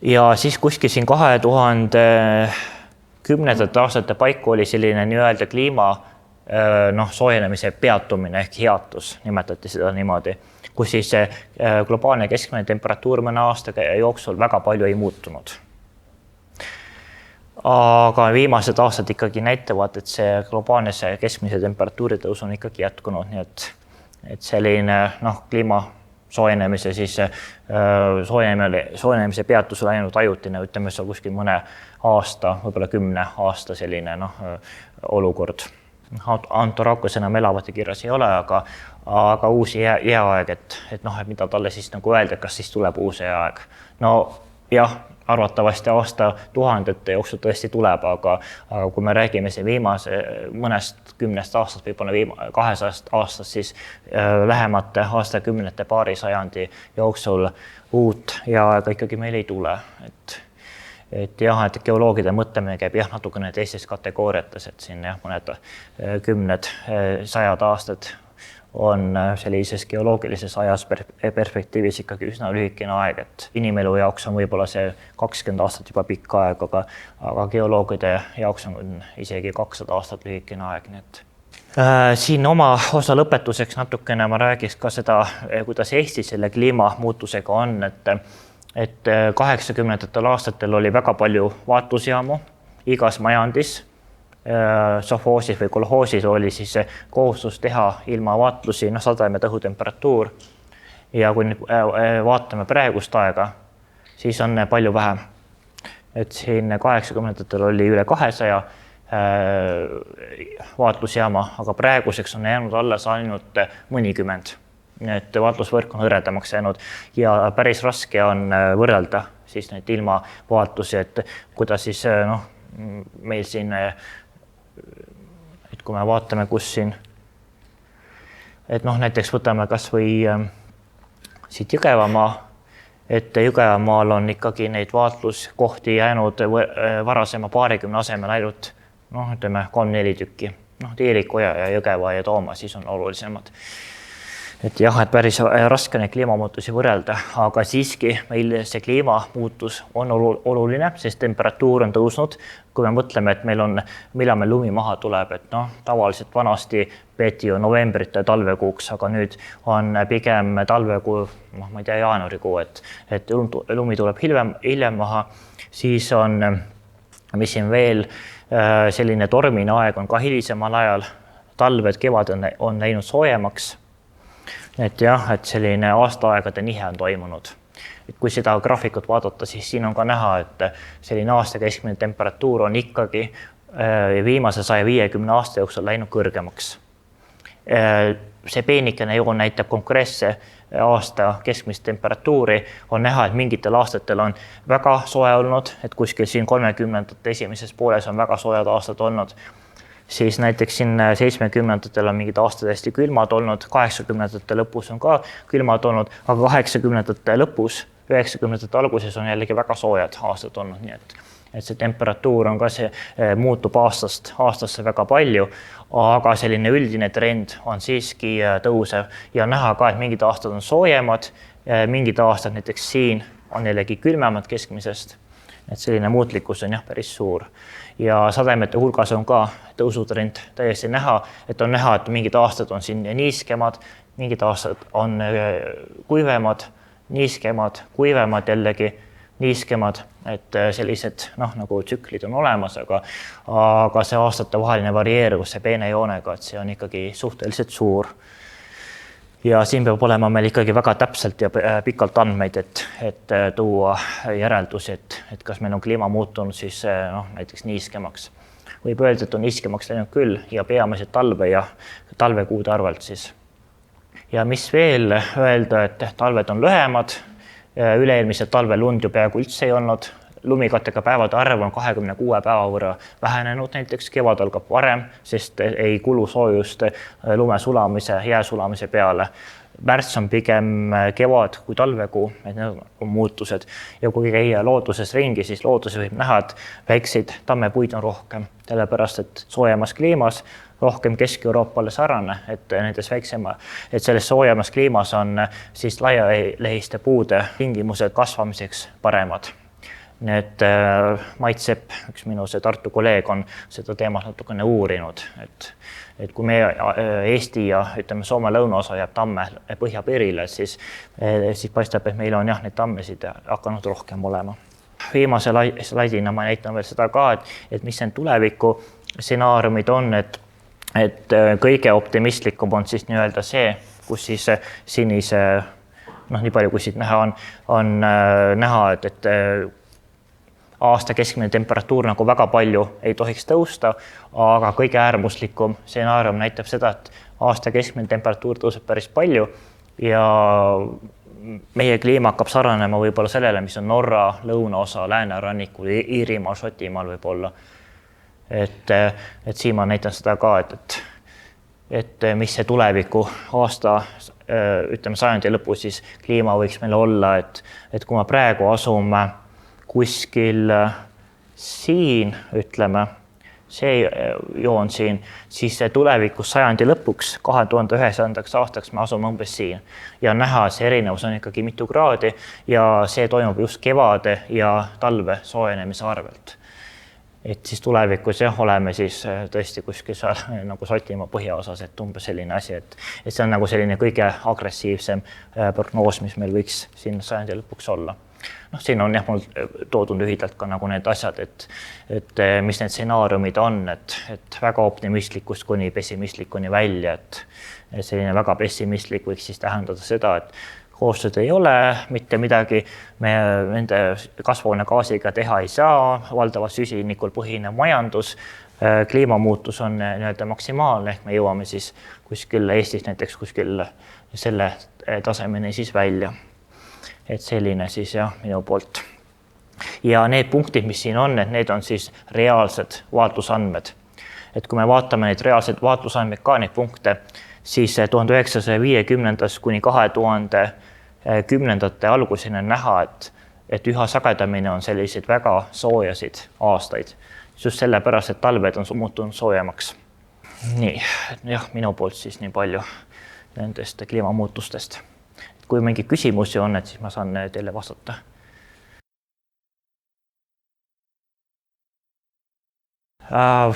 Speaker 1: Ja siis kuskil siin 2010. Aastate paiku oli selline nii-öelda kliima soojenemise peatumine ehk hiatus, nimetati seda niimoodi, kus siis globaalne keskmine temperatuur mõne aasta jooksul väga palju ei muutunud. Aga viimased aastad ikkagi näitavad, et see globaalne keskmise temperatuuri tõus on ikkagi jätkunud, nii et selline kliima soojenemise siis soojenemise peatus on ainult ajutine, ütleme see kuskil mõne aasta, võib-olla 10 aasta selline olukord. Antorakos enam elavate kirjas ei ole, aga uusi jääaeg, et mida talle siis nagu öelda, kas siis tuleb uus jääaeg. No jah, arvatavasti aasta tuhandete jooksul tõesti tuleb, aga kui me räägime see viimase mõnest 10 aastast, võib-olla 200 aastast, siis lähemate aastakümnete paari sajandi jooksul uut jääaega ikkagi meil ei tule. Et geoloogide mõtlemine käib natukene teistes kategooriates, et siin mõned 10, 100 aastad on sellises geoloogilises ajas perspektiivis ikkagi üsna lühikene aeg, et inimelu jaoks on võib-olla see 20 aastat juba pikk aeg, aga geoloogide jaoks on isegi 200 aastat lühikene aeg. Nii et siin oma osa lõpetuseks natukene ma räägiks ka seda, kuidas Eestis selle kliimamuutusega on, et 80. aastatel oli väga palju vaatlusjaamu igas majandis. Sovhoosis või kolhoosis oli siis kohustus teha ilma vaatlusi sademete õhutemperatuur. Ja kui vaatame praegust aega, siis on palju vähem. Et siin 80-ndatel oli üle 200 vaatlusjaama, aga praeguseks on jäänud alles ainult mõnikümmend. Et vaatlusvõrk on hõredamaks jäänud ja päris raske on võrrelda siis neid ilma vaatlusi, et kuidas siis meil siin, et kui me vaatame, kus siin, et näiteks võtame kas või siit Jõgevamaa, et Jõgevamaal on ikkagi neid vaatluskohti jäänud varasema 20 asemel ainult, ütleme 3-4 tükki. Tiirikoja ja Jõgeva ja Tooma siis on olulisemad. Et jah, et päris raske neid kliimamuutusi võrrelda, aga siiski meil see kliimamuutus on oluline, sest temperatuur on tõusnud. Kui me mõtleme, et millal meil lumi maha tuleb, et tavaliselt vanasti peeti ju novembrit ja talvekuuks, aga nüüd on pigem talvekuu, ma ei tea, jaanuarikuu, et lumi tuleb hiljem maha, siis on, mis siin veel, selline tormine aeg on ka hilisemal ajal, talved, kevad on läinud soojemaks. Et jah, et selline aastaaegade nihe on toimunud. Et kui seda graafikut vaadata, siis siin on ka näha, et selline aasta keskmine temperatuur on ikkagi viimase 150 aasta jooksul läinud kõrgemaks. see peenikene joon näitab konkreetse aasta keskmist temperatuuri, on näha, et mingitel aastatel on väga soe olnud, et kuskil siin 30ndate esimeses pooles on väga soojad aastad olnud. Siis näiteks siin 70ndatel on mingid aastad hästi külmad olnud, 80ndate lõpus on ka külmad olnud, aga 80ndate lõpus, 90ndate alguses on jällegi väga soojad aastad olnud, nii et see temperatuur on ka muutub aastasse väga palju, aga selline üldine trend on siiski tõusev ja näha ka, et mingid aastad on soojemad, mingid aastad näiteks siin on jällegi külmemad keskmisest, et selline muutlikkus on päris suur. Ja sademete hulgas on ka tõusutrend täiesti näha, et on näha, et mingid aastad on siin niiskemad, mingid aastad on kuivemad, niiskemad, kuivemad jällegi, niiskemad, et sellised nagu tsüklid on olemas, aga see aastate vaheline varieeruvus see peene joonega, et see on ikkagi suhteliselt suur. Ja siin peab olema meil ikkagi väga täpselt ja pikalt andmeid, et tuua järeldusi, et kas meil on kliima muutunud siis näiteks niiskemaks. Võib öelda, et on niiskemaks läinud küll ja peamiselt talve ja talvekuude arvelt siis. Ja mis veel öelda, et talved on lühemad, üle-eelmisel talve lund ju peaaegu üldse ei olnud, lumikattega päevade arv on 26 päeva võrra vähenenud, näiteks kevad algab varem, sest ei kulu soojust lume sulamise, jää sulamise peale. Märts on pigem kevad kui talvekuu, et need on muutused. Ja kui käia looduses ringi, siis looduses võib näha, et väikseid tammepuid on rohkem, sellepärast et soojemas kliimas rohkem Kesk-Euroopale sarane, et nendes väiksema, et selles soojemas kliimas on siis laialehiste puude tingimused kasvamiseks paremad. Need Mait Sepp, üks minu Tartu kolleeg, on seda teemat natukene uurinud, et kui meie Eesti ja ütleme Soome lõunaosa jääb tamme põhjapiirile, siis paistab, et meil on neid tammesid hakanud rohkem olema. Viimase slaidina ma näitan veel seda ka, et mis need tuleviku stsenaariumid on, et kõige optimistlikum on siis nii-öelda see, kus siis sinise, nii palju kui siit näha on näha, et aasta keskmine temperatuur nagu väga palju ei tohiks tõusta, aga kõige äärmuslikum stsenaarium näitab seda, et aasta keskmine temperatuur tõuseb päris palju ja meie kliima hakkab saranema võib-olla sellele, mis on Norra, lõunaosa, läänerannikul, Iirimaal, Šotimaal võib-olla. Et siin ma näitan seda ka, et mis see tuleviku aasta, ütleme sajandi lõpu, siis kliima võiks meil olla, et kui ma praegu asume kuskil siin, ütleme, see joon siin, siis tulevikus sajandi lõpuks 2009. aastaks me asume umbes siin ja näha, see erinevus on ikkagi mitu kraadi ja see toimub just kevade ja talve soojenemise arvelt. Et siis tulevikus oleme siis tõesti kuskil seal nagu Šotimaa põhjaosas, et umbes selline asi, et see on nagu selline kõige agressiivsem prognoos, mis meil võiks siin sajandi lõpuks olla. Siin on mul toodud lühidalt ka nagu need asjad, et mis need stsenaariumid on, et väga optimistlikust kuni pessimistlikuni välja, et selline väga pessimistlik võiks siis tähendada seda, et koostööd ei ole, mitte midagi me nende kasvuhoonegaasiga teha ei saa, valdavalt süsinikul põhinev majandus, kliimamuutus on nii-öelda maksimaalne, ehk me jõuame siis kuskil Eestis näiteks kuskil selle tasemeni siis välja. Et selline siis minu poolt. Ja need punktid, mis siin on, et need on siis reaalsed vaatlusandmed. Et kui me vaatame neid reaalseid vaatlusandmeid ka neid punkte, siis 1950. kuni 2010. alguseni on näha, et üha sagedamini on selliseid väga soojasid aastaid. Just sellepärast, et talved on muutunud soojemaks. Nii, minu poolt siis nii palju nendest kliimamuutustest. Kui mingi küsimusi on, et siis ma saan teile vastata.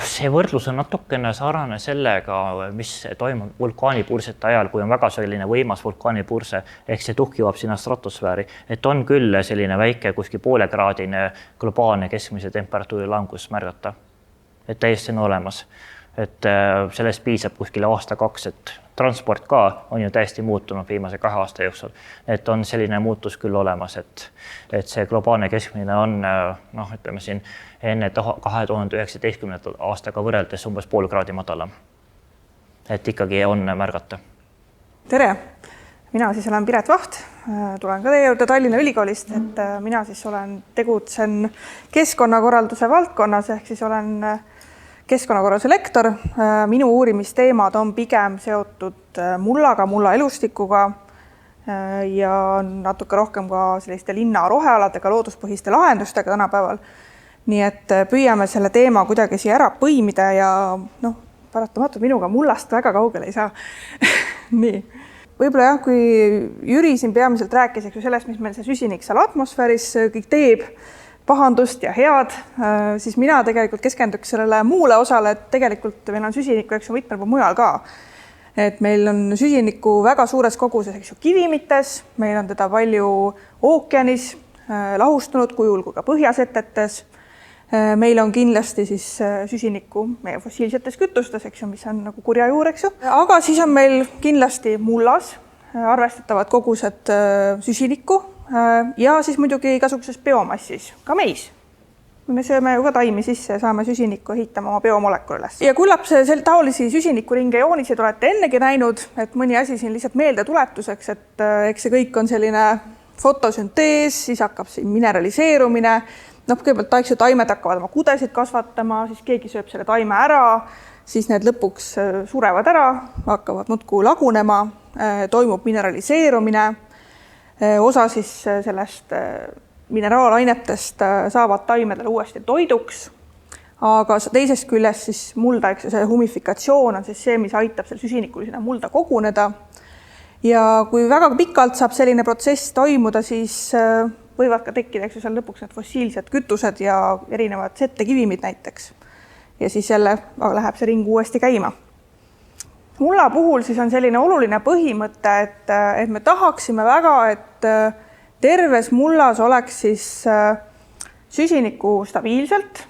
Speaker 1: See võrdlus on natukene sarane sellega, mis toimub vulkaanipurset ajal, kui on väga selline võimas vulkaanipurse, ehk see tuhk jõuab sinna stratosfääri, et on küll selline väike kuskil poolekraadine globaalne keskmise temperatuuri langus märgata, et täiesti on olemas. Et sellest piisab kuskil aasta-2, et transport ka on ju täiesti muutunud viimase 2 aasta jooksul. Et on selline muutus küll olemas, et see globaalne keskmine on, ütleme siin enne 2019. aastaga võrreldes umbes pool kraadi madalam. Et ikkagi on märgata.
Speaker 2: Tere! Mina siis olen Piret Vaht, tulen ka teie juurde Tallinna Ülikoolist, et mina siis tegutsen keskkonnakorralduse valdkonnas, ehk siis olen keskkonnakorralduse lektor. Minu uurimisteemad on pigem seotud mullaga, mulla elustikuga ja natuke rohkem ka selliste linna rohealadega, looduspõhiste lahendustega tänapäeval. Nii et püüame selle teema kuidagi siia ära põimida ja paratamatult minuga mullast väga kaugele ei saa. Nii. Võib-olla jah, kui Jüri siin peamiselt rääkis sellest, mis meil see süsinik seal atmosfääris kõik teeb, pahandust ja head, siis mina tegelikult keskenduks sellele muule osale, et tegelikult meil on süsinikku mitmel pool mujal ka. Et meil on süsinikku väga suures koguses kivimites, meil on teda palju ookeanis, lahustunud kujul kui ka põhjasetetes. Meil on kindlasti siis süsinikku meie fossiilsetes kütustes, mis on nagu kurja juur, Aga siis on meil kindlasti mullas arvestatavad kogused süsinikku ja siis muidugi igasuguses biomassis, ka meis. Me sööme ju ka taimi sisse ja saame süsinikku ehitama oma biomolekulile. Ja küllap taolisi süsinikuringe jooniseid olete ennegi näinud, et mõni asi siin lihtsalt meelde tuletuseks, et eks see kõik on selline fotosüntees, siis hakkab siin mineraliseerumine. Kõigepealt taimed hakkavad oma kudesid kasvatama, siis keegi sööb selle taime ära, siis need lõpuks surevad ära, hakkavad muudkui lagunema, toimub mineraliseerumine, osa siis sellest mineraalainetest saavad taimedele uuesti toiduks, aga teisest küljest siis mulda, see humifikatsioon on siis see, mis aitab seal süsinikul sinna mulda koguneda. Ja kui väga pikalt saab selline protsess toimuda, siis võivad ka tekkida seal lõpuks need fossiilsed kütused ja erinevad settekivimid näiteks. Ja siis jälle läheb see ring uuesti käima. Mulla puhul siis on selline oluline põhimõte, et me tahaksime väga, et terves mullas oleks siis süsinikku stabiilselt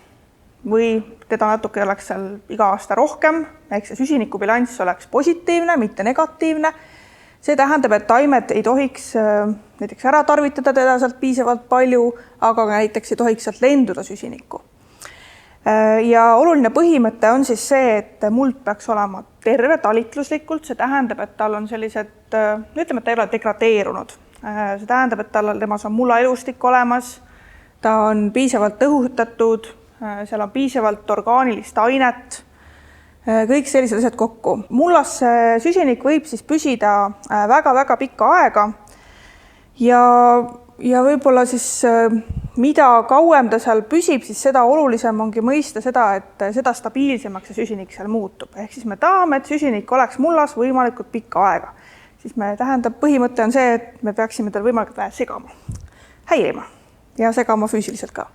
Speaker 2: või teda natuke oleks seal iga aasta rohkem, ehk see süsinikubilanss oleks positiivne, mitte negatiivne. See tähendab, et taimed ei tohiks näiteks ära tarvitada teda sealt piisavalt palju, aga näiteks ei tohiks sealt lenduda süsinikku. Ja oluline põhimõte on siis see, et muld peaks olema terve talitluslikult, see tähendab, et tal on sellised, ütleme, et ta ei ole degradeerunud. See tähendab, et temas on mulla elustik olemas, ta on piisavalt õhutatud, seal on piisavalt orgaanilist ainet, kõik sellised asjad kokku. Mullas süsinik võib siis püsida väga-väga pikka aega ja võib-olla siis mida kauem ta seal püsib, siis seda olulisem ongi mõista seda, et seda stabiilsemaks see süsinik seal muutub. Ehk siis me tahame, et süsinik oleks mullas võimalikult pikka aega. Siis põhimõte on see, et me peaksime tal võimalikult vähe segama, häirima ja segama füüsiliselt ka.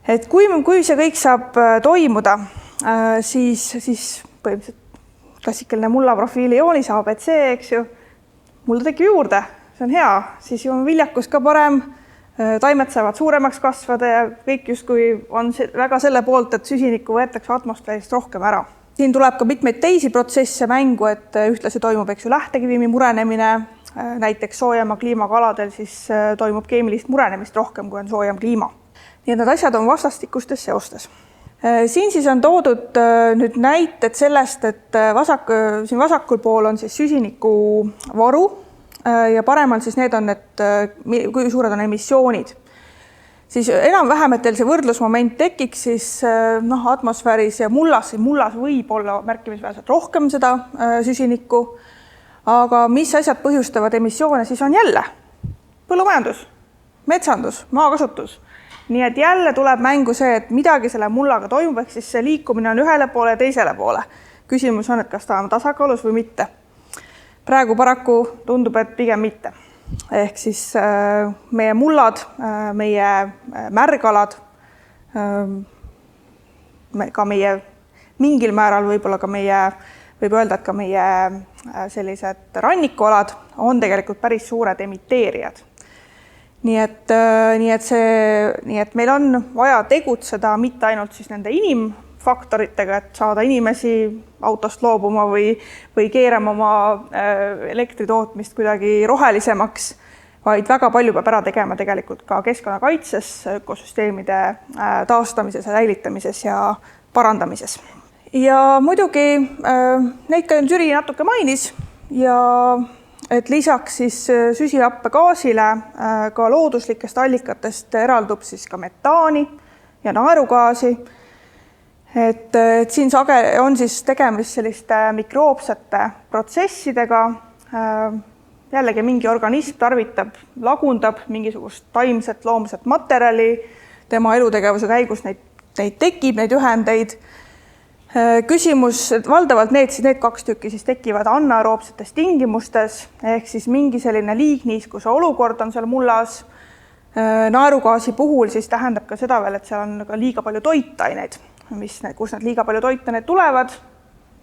Speaker 2: Et kui see kõik saab toimuda, siis põhimõtteliselt klassikaline mulla profiili joonis ABC, mulda tekib juurde, see on hea, siis on viljakus ka parem, taimed saavad suuremaks kasvada ja kõik justkui on väga selle poolt, et süsinikku võetakse atmosfäärist rohkem ära. Siin tuleb ka mitmeid teisi protsesse mängu, et ühtlasi toimub lähtekivimi murenemine, näiteks soojema kliimaga aladel siis toimub keemilist murenemist rohkem, kui on soojem kliima. Nii et need asjad on vastastikustes seostes. Siin siis on toodud nüüd näited sellest, et siin vasakul pool on siis süsiniku varu ja paremal siis need on, et kui suured on emissioonid. Siis enam-vähem, et teil see võrdlusmoment tekiks, siis atmosfääris ja mullas võib olla märkimisväärselt rohkem seda süsinikku, aga mis asjad põhjustavad emissioone, siis on jälle põllumajandus, metsandus, maakasutus. Nii et jälle tuleb mängu see, et midagi selle mullaga toimub, ehk siis see liikumine on ühele poole ja teisele poole. Küsimus on, et kas ta on tasakaalus või mitte. Praegu paraku tundub, et pigem mitte. Ehk siis meie mullad, meie märgalad, ka meie mingil määral võib-olla ka võib öelda, et ka meie sellised rannikualad on tegelikult päris suured emiteerijad. Nii et meil on vaja tegutseda mitte ainult siis nende inimfaktoritega, et saada inimesi autost loobuma või keerama oma elektritootmist kuidagi rohelisemaks, vaid väga palju peab ära tegema tegelikult ka keskkonnakaitses, ökosüsteemide taastamises ja säilitamises ja parandamises. Ja muidugi neid ka Jüri natuke mainis, ja et lisaks siis süsihappegaasile ka looduslikest allikatest eraldub siis ka metaani ja naerugaasi. Et siin on siis tegemist selliste mikroobsete protsessidega. Jällegi mingi organism tarvitab, lagundab mingisugust taimset loomset materjali, tema elutegevuse käigus neid tekib, neid ühendeid. Küsimus, et valdavalt need 2 tükki siis tekivad anaeroobsetes tingimustes, ehk siis mingi selline liigniiskuse olukord on seal mullas. Naerugaasi puhul siis tähendab ka seda veel, et seal on ka liiga palju toitaineid, kus need liiga palju toitaineid tulevad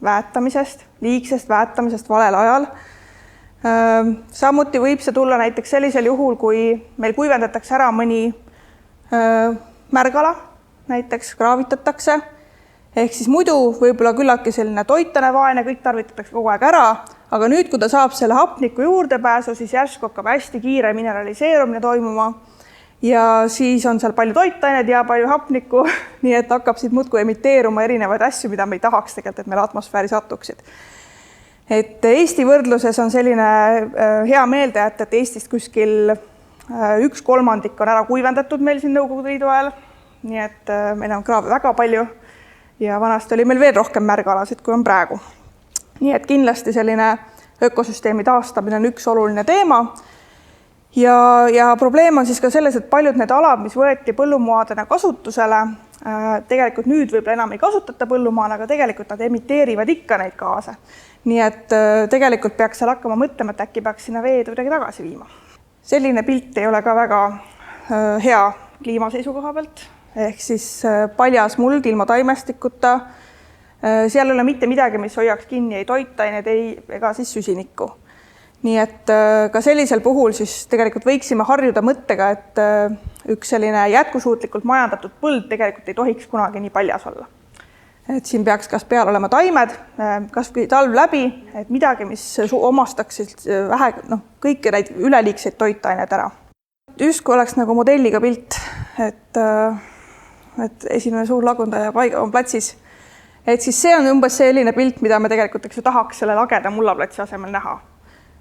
Speaker 2: väetamisest, liigsest väetamisest valel ajal. Samuti võib see tulla näiteks sellisel juhul, kui meil kuivendatakse ära mõni märgala, näiteks kraavitatakse, ehk siis muidu võib-olla küllaltki selline toitanevaene, kõik tarvitatakse kogu aeg ära, aga nüüd, kui ta saab selle hapniku juurdepääsu, siis järsku hakkab hästi kiire mineraliseerumine toimuma ja siis on seal palju toitained ja palju hapnikku, nii et hakkab siit muudkui emiteeruma erinevaid asju, mida me ei tahaks tegelikult, et meil atmosfääri satuksid. Et Eesti võrdluses on selline hea meelde jätta, et Eestist kuskil 1/3 on ära kuivendatud meil siin Nõukogude Liidu ajal, nii et meil on kraave väga palju ja vanasti oli meil veel rohkem märgalasid, kui on praegu. Nii et kindlasti selline ökosüsteemi taastamine on üks oluline teema. Ja probleem on siis ka selles, et paljud need alad, mis võeti põllumaadena kasutusele, tegelikult nüüd võib-olla enam ei kasutata põllumaana, aga tegelikult nad emiteerivad ikka neid gaase. Nii et tegelikult peaks seal hakkama mõtlema, et äkki peaks sinna veed kuidagi tagasi viima. Selline pilt ei ole ka väga hea kliimaseisukoha pealt, ehk siis paljas muld ilma taimestikuta. Seal ei ole mitte midagi, mis hoiaks kinni ei toitaineid ega siis süsinikku. Nii et ka sellisel puhul siis tegelikult võiksime harjuda mõttega, et üks selline jätkusuutlikult majandatud põld tegelikult ei tohiks kunagi nii paljas olla. Et siin peaks kas peal olema taimed, kas või talv läbi, et midagi, mis omastaks vähe, kõiki neid üleliigseid toitained ära. Justkui oleks nagu modelliga pilt, et esimene suur lagundaja on platsis. Et siis see on umbes selline pilt, mida me tegelikult tahaks selle lageda mullaplatsi asemel näha.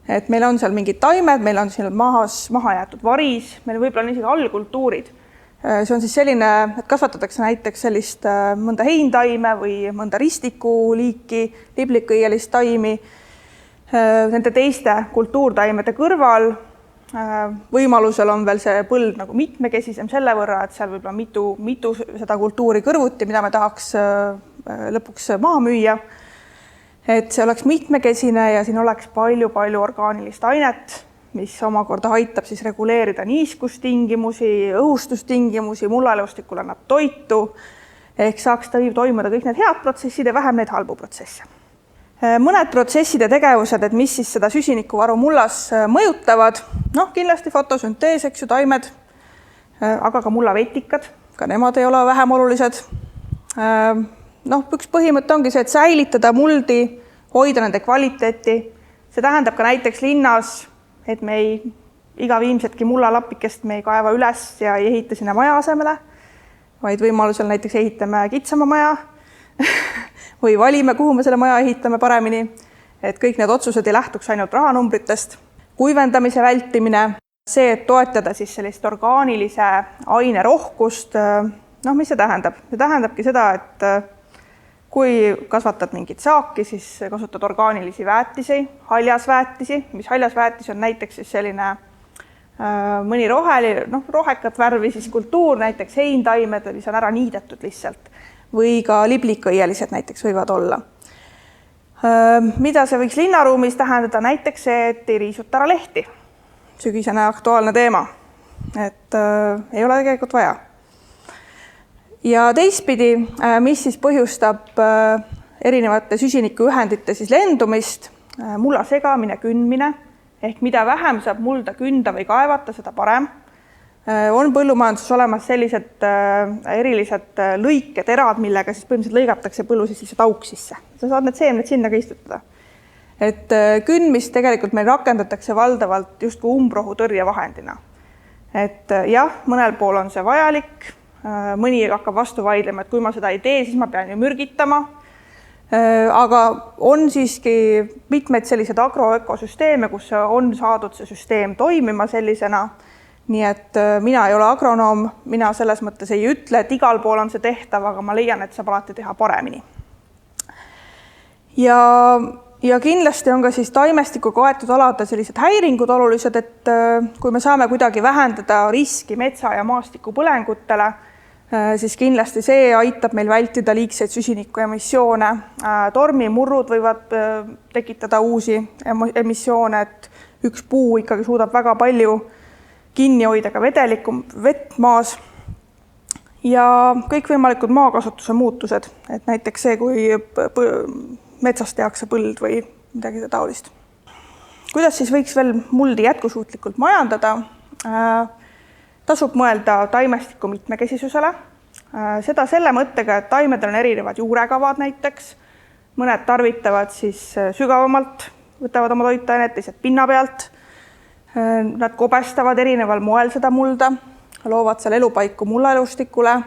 Speaker 2: Et meil on seal mingid taimed, meil on seal maha jäetud varis, meil võib-olla on isegi allkultuurid. See on siis selline, et kasvatatakse näiteks sellist mõnda heintaime või mõnda ristikuliiki, liblikõielist taimi. Nende teiste kultuurtaimede kõrval võimalusel on veel see põld nagu mitmekesisem selle võrra, et seal võib-olla mitu seda kultuuri kõrvuti, mida me tahaks lõpuks maha müüa. Et see oleks mitmekesine ja siin oleks palju orgaanilist ainet, mis omakorda aitab siis reguleerida niiskustingimusi, õhustustingimusi, mullaelustikule annab toitu, ehk saaks toimuda kõik need head protsessid ja vähem neid halbu protsesse. Mõned protsessid ja tegevused, et mis siis seda süsinikuvaru mullas mõjutavad, kindlasti fotosüntees, eks ju, taimed, aga ka mullavetikad, ka nemad ei ole vähem olulised. Üks põhimõte ongi see, et säilitada muldi, hoida nende kvaliteeti. See tähendab ka näiteks linnas, et me iga viimsetki mullalapikest me ei kaeva üles ja ei ehita sinna maja asemele, vaid võimalusel näiteks ehitame kitsama maja või valime, kuhu me selle maja ehitame paremini, et kõik need otsused ei lähtuks ainult rahanumbritest. Kuivendamise vältimine, see, et toetada siis sellist orgaanilise aine rohkust, mis see tähendab? See tähendabki seda, et kui kasvatad mingit saaki, siis kasutad orgaanilisi väetisi, haljasväetisi, mis haljasväetis on näiteks siis selline mõni rohekat värvi siis kultuur, näiteks heintaimed, mis on ära niidetud lihtsalt, või ka liblikõielised näiteks võivad olla. Mida see võiks linnaruumis tähendada? Näiteks see, et ei riisuta ära lehti. Sügisene aktuaalne teema, et ei ole tegelikult vaja. Ja teistpidi, mis siis põhjustab erinevate süsinikuühendite siis lendumist, mulla segamine, kündmine, ehk mida vähem saab mulda künda või kaevata, seda parem. On põllumajanduses olemas sellised erilised lõiketerad, millega siis põhimõtteliselt lõigatakse põllu sisse auk sisse. Sa saad need seemned sinna ka istutada. Et kündmist tegelikult meil rakendatakse valdavalt justkui umbrohu tõrjevahendina. Et jah, mõnel pool on see vajalik, mõni hakkab vastu vaidlema, et kui ma seda ei tee, siis ma pean ju mürgitama. Aga on siiski mitmeid selliseid agroökosüsteeme, kus on saadud see süsteem toimima sellisena. Nii et mina ei ole agronoom, mina selles mõttes ei ütle, et igal pool on see tehtav, aga ma leian, et saab alati teha paremini. Ja kindlasti on ka siis taimestiku kaetud alade sellised häiringud olulised, et kui me saame kuidagi vähendada riski metsa ja maastiku põlengutele, siis kindlasti see aitab meil vältida liigseid süsinikuemissioone. Tormimurrud võivad tekitada uusi emissioone, et üks puu ikkagi suudab väga palju kinni hoida ka vedelikku vett maas ja kõikvõimalikud maakasutuse muutused, et näiteks see, kui metsast tehakse põld või midagi taolist. Kuidas siis võiks veel muldi jätkusuutlikult majandada? Tasub mõelda taimestiku mitmekesisusele. Seda selle mõttega, et taimedel on erinevad juurekavad näiteks. Mõned tarvitavad siis sügavamalt, võtavad oma toitainet, teised pinna pealt. Nad kobestavad erineval moel seda mulda, loovad seal elupaiku mullaelustikule.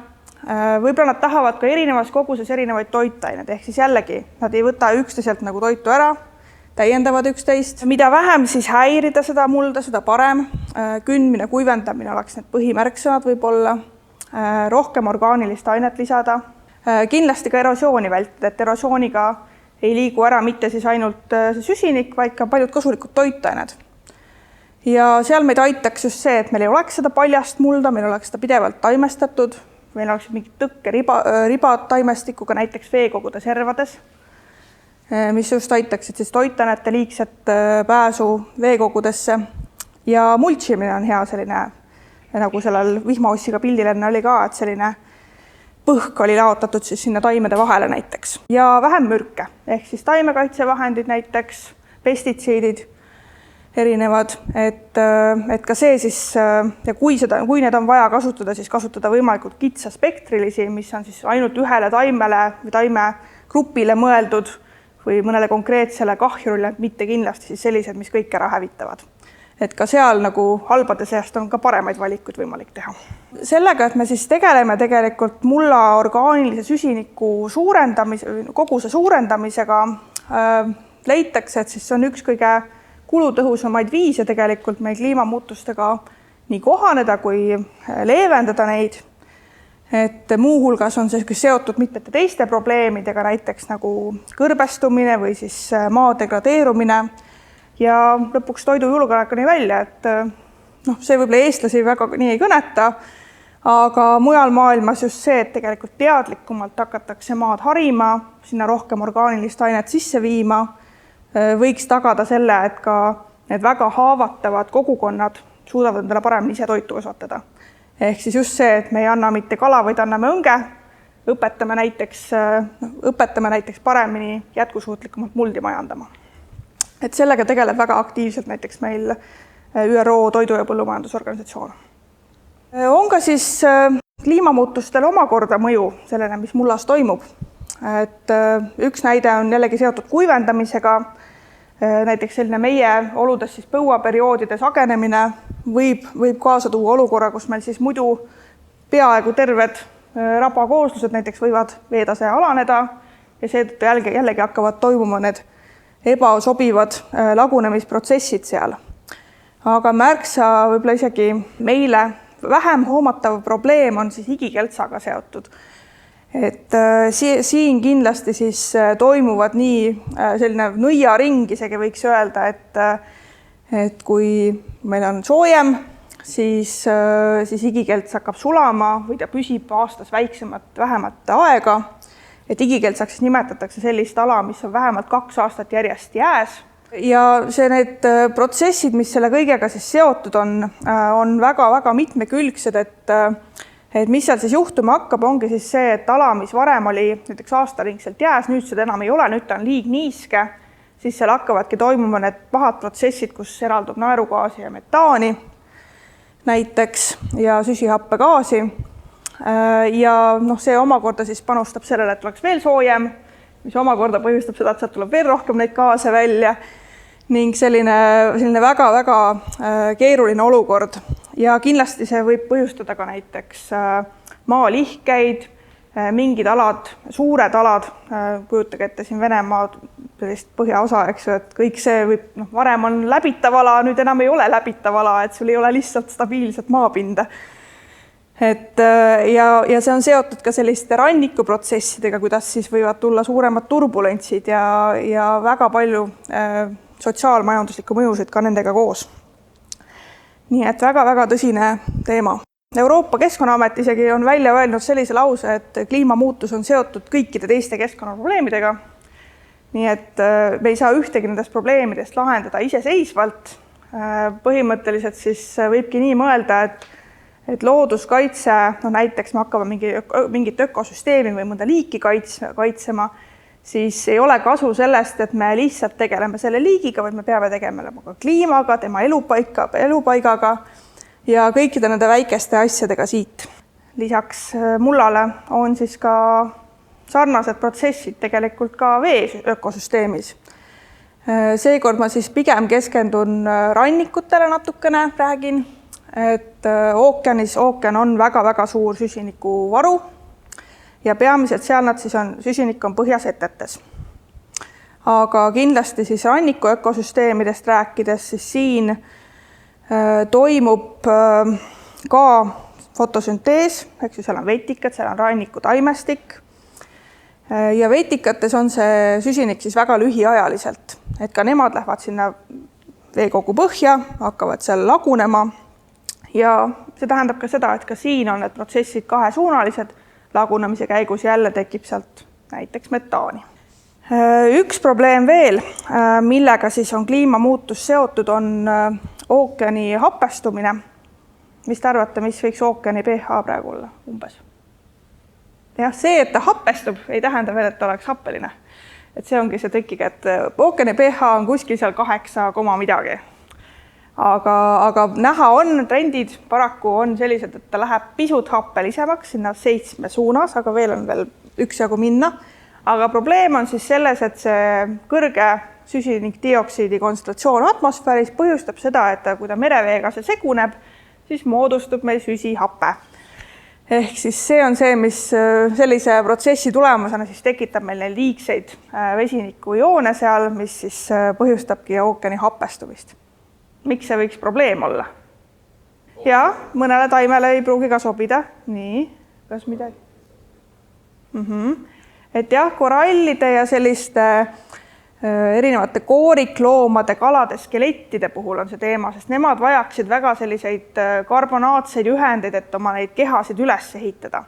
Speaker 2: Võib-olla nad tahavad ka erinevas koguses erinevaid toitained, ehk siis jällegi nad ei võta üksteiselt nagu toitu ära, täiendavad üksteist. Mida vähem siis häirida seda mulda, seda parem. Kündmine, kuivendamine oleks need põhimärksõnad võib-olla. Rohkem orgaanilist ainet lisada. Kindlasti ka erosiooni vältida, et erosiooniga ei liigu ära mitte siis ainult süsinik, vaid ka paljud kasulikud toitained. Ja seal meid aitaks just see, et meil ei oleks seda paljast mulda, meil oleks seda pidevalt taimestatud, meil oleks mingid tõkkeribad taimestikuga näiteks veekogude servades, mis just aitaksid siis toitainete liigset pääsu veekogudesse. Ja mulchimine on hea selline, nagu sellel vihmaossiga pildil enne oli ka, et selline põhk oli laotatud siis sinna taimede vahele näiteks. Ja vähem mürke, ehk siis taimekaitsevahendid näiteks, pestitsiidid, erinevad, et ka see siis, ja kui need on vaja kasutada, siis kasutada võimalikult kitsaspektrilisi, mis on siis ainult ühele taimele või taimegrupile mõeldud või mõnele konkreetsele kahjurile, mitte kindlasti siis sellised, mis kõik ära hävitavad. Et ka seal nagu halbade seast on ka paremaid valikuid võimalik teha. Sellega, et me siis tegeleme tegelikult mulla orgaanilise süsiniku koguse suurendamisega, leitakse, et siis see on üks kõige kulutõhusamaid viise tegelikult meil kliimamuutustega nii kohaneda kui leevendada neid. Et muuhulgas on see seotud mitmete teiste probleemidega, näiteks nagu kõrbestumine või siis maa degradeerumine ja lõpuks toidujulgeolekuni välja, et see võib-olla eestlasi väga nii ei kõneta, aga mujal maailmas just see, et tegelikult teadlikumalt hakatakse maad harima, sinna rohkem orgaanilist ainet sisse viima, võiks tagada selle, et ka need väga haavatavad kogukonnad suudavad endale paremini ise toitu kasvatada. Ehk siis just see, et me ei anna mitte kala, vaid anname õnge, õpetame näiteks paremini jätkusuutlikumalt muldi majandama. Et sellega tegeleb väga aktiivselt näiteks meil ÜRO Toidu- ja Põllumajandusorganisatsioon. On ka siis kliimamuutustel omakorda mõju sellele, mis mullas toimub. Et üks näide on jällegi seotud kuivendamisega, näiteks selline meie oludes siis põuaperioodide sagenemine võib kaasa tuua olukorra, kus meil siis muidu peaaegu terved rabakooslused näiteks võivad veetase alaneda ja seetõttu jällegi hakkavad toimuma need ebasobivad lagunemisprotsessid seal. Aga märksa võib-olla isegi meile vähem hoomatav probleem on siis igikeltsaga seotud. Et siin kindlasti siis toimuvad nii selline nõiaring, isegi võiks öelda, et kui meil on soojem, siis igikelts hakkab sulama või ta püsib aastas vähemat aega. Et igikeltsaks nimetatakse sellist ala, mis on vähemalt 2 aastat järjest jääs. Ja need protsessid, mis selle kõigega siis seotud on väga-väga mitmekülgsed, et mis seal siis juhtuma hakkab, ongi siis see, et ala, mis varem oli näiteks aastaringselt jääs, nüüd seda enam ei ole, nüüd ta on liig niiske, siis seal hakkavadki toimuma need pahad protsessid, kus eraldub naerugaasi ja metaani näiteks ja süsihappegaasi. Ja see omakorda siis panustab sellele, et oleks veel soojem, mis omakorda põhjustab seda, et sealt tuleb veel rohkem neid gaase välja ning selline väga-väga keeruline olukord. Ja kindlasti see võib põhjustada ka näiteks maalihkeid, mingid alad, suured alad, kujutage ette siin Venemaa sellist põhjaosa, eks ju, et kõik see võib, varem on läbitav ala, nüüd enam ei ole läbitav ala, et sul ei ole lihtsalt stabiilset maapinda. Ja see on seotud ka selliste rannikuprotsessidega, kuidas siis võivad tulla suuremad turbulentsid ja väga palju sotsiaalmajanduslikku mõjusid ka nendega koos. Nii et väga-väga tõsine teema. Euroopa Keskkonnaamet isegi on välja öelnud sellise lause, et kliimamuutus on seotud kõikide teiste keskkonnaprobleemidega. Nii et me ei saa ühtegi nendest probleemidest lahendada iseseisvalt. Põhimõtteliselt siis võibki nii mõelda, et looduskaitse, näiteks me hakkame mingit ökosüsteemi või mõnda liiki kaitsema, siis ei ole kasu sellest, et me lihtsalt tegeleme selle liigiga, vaid me peame tegelema ka kliimaga, tema elupaigaga ja kõikide nende väikeste asjadega siit. Lisaks mullale on siis ka sarnased protsessid tegelikult ka vee ökosüsteemis. Seekord ma siis pigem keskendun rannikutele natukene, räägin, et ookean on väga-väga suur süsinikuvaru ja peamiselt seal süsinik on põhjasetetes. Aga kindlasti siis ranniku ökosüsteemidest rääkides, siis siin toimub ka fotosüntees, eks ju, seal on vetikad, seal on ranniku taimestik ja vetikates on see süsinik siis väga lühiajaliselt, et ka nemad lähevad sinna veekogu põhja, hakkavad seal lagunema ja see tähendab ka seda, et ka siin on need protsessid kahesuunalised, lagunemise käigus jälle tekib sealt näiteks metaani. Üks probleem veel, millega siis on kliimamuutus seotud, on ookeani happestumine. Mis te arvate, mis võiks ookeani pH praegu olla umbes? Ja see, et ta happestub, ei tähenda veel, et ta oleks happeline. Et see ongi see trikkiga, et ookeani pH on kuskil seal 8, midagi. Aga näha on, trendid paraku on sellised, et ta läheb pisut happelisemaks sinna 7 suunas, aga veel on üksjagu minna. Aga probleem on siis selles, et see kõrge süsinikdioksiidi kontsentratsioon atmosfääris põhjustab seda, et kui ta mereveega see seguneb, siis moodustub meil süsihape. Ehk siis see on see, mis sellise protsessi tulemusena siis tekitab meil neid liigseid vesinikujoone seal, mis siis põhjustabki ookeani hapestumist. Miks see võiks probleem olla? Ja mõnele taimele ei pruugi ka sobida. Nii, kas midagi? Et jah, korallide ja selliste erinevate koorikloomade, kalade, skelettide puhul on see teema, sest nemad vajaksid väga selliseid karbonaatseid ühendeid, et oma neid kehasid üles ehitada.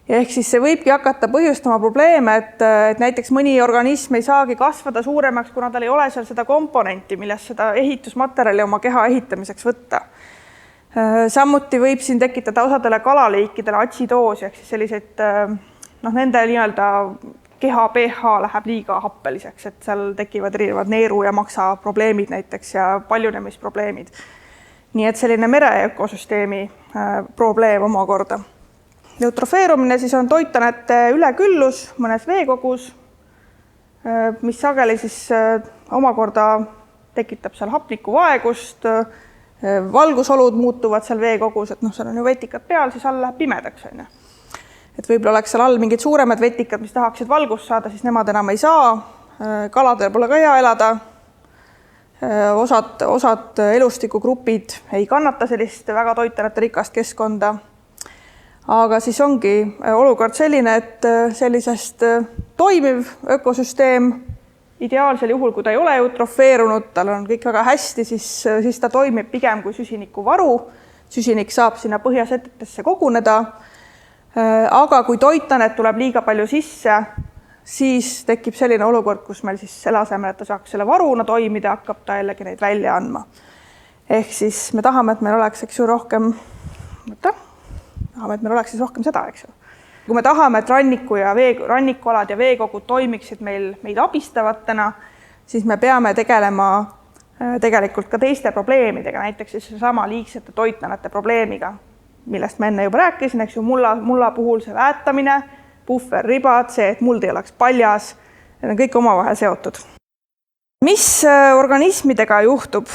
Speaker 2: Ja ehk siis see võibki hakata põhjustama probleeme, et näiteks mõni organism ei saagi kasvada suuremaks, kuna tal ei ole seal seda komponenti, millest seda ehitusmaterjali oma keha ehitamiseks võtta. Samuti võib siin tekitada osadele kalaliikidele atsidoosi, ehk siis selliseid, nende nii-öelda keha pH läheb liiga happeliseks, et seal tekivad erinevad neeru ja maksa probleemid näiteks ja paljunemisprobleemid. Nii et selline mereökosüsteemi probleem omakorda. Eutrofeerumine siis on toitanete üleküllus mõnes veekogus, mis sageli siis omakorda tekitab seal hapnikuvaegust, valgusolud muutuvad seal veekogus, et seal on ju vetikad peal, siis all läheb pimedaks. Et võib-olla oleks seal all mingid suuremad vetikad, mis tahaksid valgust saada, siis nemad enam ei saa. Kaladel pole ka hea elada. Osad elustikugrupid ei kannata sellist väga toitanete rikast keskkonda. Aga siis ongi olukord selline, et sellisest toimiv ökosüsteem, ideaalsel juhul, kui ta ei ole eutrofeerunud, tal on kõik väga hästi, siis ta toimib pigem kui süsinikuvaru. Süsinik saab sinna põhjasetetesse koguneda. Aga kui toitanet tuleb liiga palju sisse, siis tekib selline olukord, kus meil siis selle asemel, et ta saaks selle varuna toimida, hakkab ta jällegi neid välja andma. Ehk siis me tahame, et meil oleks rohkem seda, eks ju. Kui me tahame, et rannikualad ja veekogud toimiksid meid abistavatena, siis me peame tegelema tegelikult ka teiste probleemidega, näiteks siis sama liigsete toitnanete probleemiga, millest ma enne juba rääkisin, eks ju, mulla puhul see väetamine, puhverribad, see, et muld ei oleks paljas, need on kõik omavahel seotud. Mis organismidega juhtub,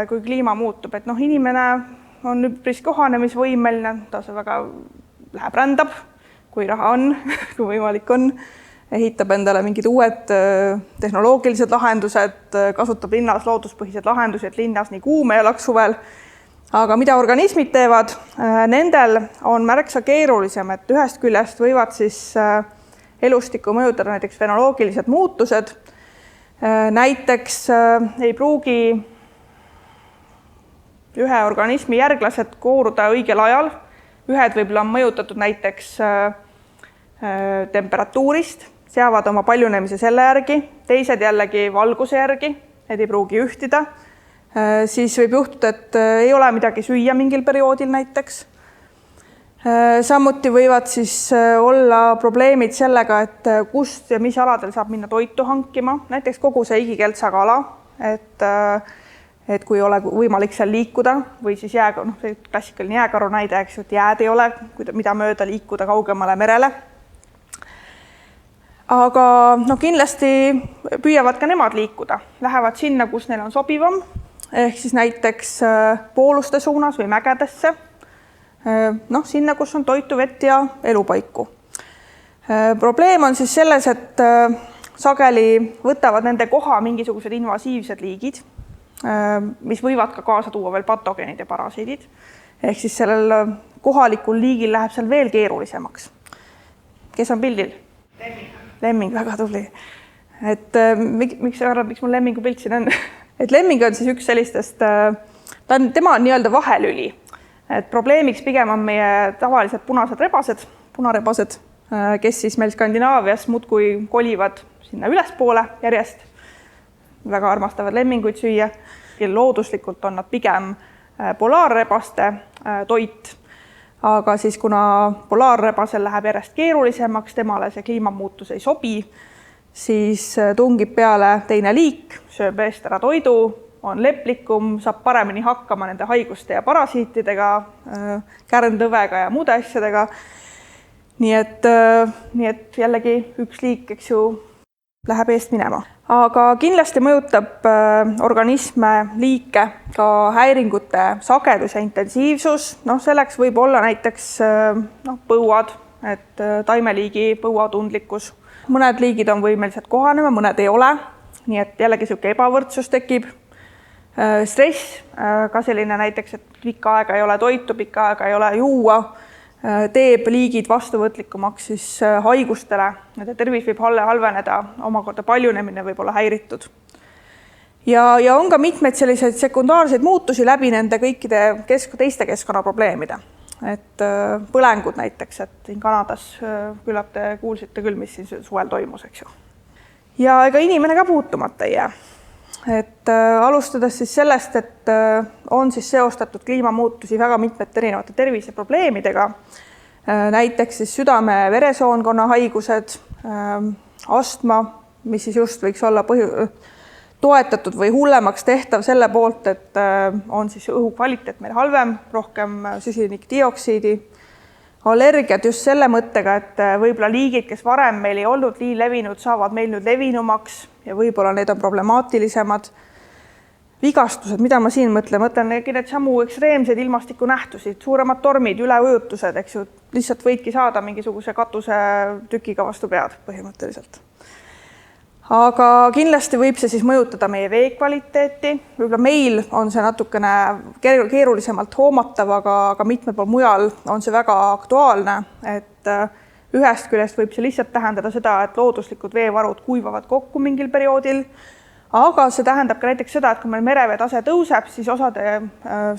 Speaker 2: kui kliima muutub? Et inimene on üpris kohanemisvõimeline, ta see väga läheb rändab, kui raha on, kui võimalik on, ehitab endale mingid uued tehnoloogilised lahendused, kasutab linnas looduspõhised lahendusi, et linnas nii kuum ei oleks suvel. Aga mida organismid teevad, nendel on märksa keerulisem, et ühest küljest võivad siis elustikku mõjutada näiteks fenoloogilised muutused. Näiteks ei pruugi ühe organismi järglased kooruda õigel ajal. Ühed võib-olla on mõjutatud näiteks temperatuurist, seavad oma paljunemise selle järgi, teised jällegi valguse järgi, need ei pruugi ühtida. Siis võib juhtuda, et ei ole midagi süüa mingil perioodil näiteks. Samuti võivad siis olla probleemid sellega, et kust ja mis aladel saab minna toitu hankima, näiteks kogu see igikeltsaga ala, et kui ei ole võimalik seal liikuda või siis see klassikaline jääkaru näide, eks, et jääd ei ole, mida mööda liikuda kaugemale merele. Aga kindlasti püüavad ka nemad liikuda, lähevad sinna, kus neil on sobivam, ehk siis näiteks pooluste suunas või mägedesse, sinna, kus on toitu, vett ja elupaiku. Probleem on siis selles, et sageli võtavad nende koha mingisugused invasiivsed liigid, mis võivad ka kaasa tuua veel patogeenid ja parasiidid. Ehk siis sellel kohalikul liigil läheb seal veel keerulisemaks. Kes on pildil? Lemming, väga tubli. Et miks mul lemmingu pilt siin on? Et lemming on siis üks sellistest, tema on nii-öelda vahelüli. Et probleemiks pigem on meie tavalised punarebased, kes siis meil Skandinaavias muudkui kolivad sinna ülespoole järjest. Väga armastavad lemminguid süüa. Looduslikult on nad pigem polaarrebaste toit, aga siis kuna polaarrebasel läheb järjest keerulisemaks, temale see kliimamuutus ei sobi, siis tungib peale teine liik, sööb eest ära toidu, on leplikum, saab paremini hakkama nende haiguste ja parasiitidega, kärntõvega ja muude asjadega. Nii et jällegi üks liik, eks ju, läheb eest minema. Aga kindlasti mõjutab organisme liike ka häiringute sagedus ja intensiivsus. Selleks võib olla näiteks põuad, et taimeliigi põuatundlikkus. Mõned liigid on võimelised kohanema, mõned ei ole. Nii et jällegi selline ebavõrdsus tekib. Stress, ka selline näiteks, et pikka aega ei ole toitu, pikka aega ei ole juua, teeb liigid vastuvõtlikumaks siis haigustele. Nende tervis võib halveneda, omakorda paljunemine võib olla häiritud. Ja on ka mitmeid selliseid sekundaarseid muutusi läbi nende kõikide teiste keskkonnaprobleemide. Et põlengud näiteks, et siin Kanadas küllap te kuulsite küll, mis siin suvel toimus, eks ju. Ja ega inimene ka puutumata ei jää. Et alustades siis sellest, et on siis seostatud kliimamuutusi väga mitmete erinevate terviseprobleemidega, näiteks siis südame-veresoonkonna haigused, astma, mis siis just võiks olla toetatud või hullemaks tehtav selle poolt, et on siis õhukvaliteet meil halvem, rohkem süsinikdioksiidi, allergiad just selle mõttega, et võib-olla liigid, kes varem meil ei olnud nii levinud, saavad meil nüüd levinumaks ja võib-olla need on problemaatilisemad. Vigastused, mida ma siin mõtlen need samu ekstreemseid ilmastikunähtusi, suuremad tormid, üleujutused, eks ju, lihtsalt võidki saada mingisuguse katuse tükiga vastu pead põhimõtteliselt. Aga kindlasti võib see siis mõjutada meie vee kvaliteeti. Võib-olla meil on see natukene keerulisemalt hoomatav, aga mitmel pool mujal on see väga aktuaalne, et ühest küljest võib see lihtsalt tähendada seda, et looduslikud veevarud kuivavad kokku mingil perioodil, aga see tähendab ka näiteks seda, et kui meil merevee tase tõuseb, siis osade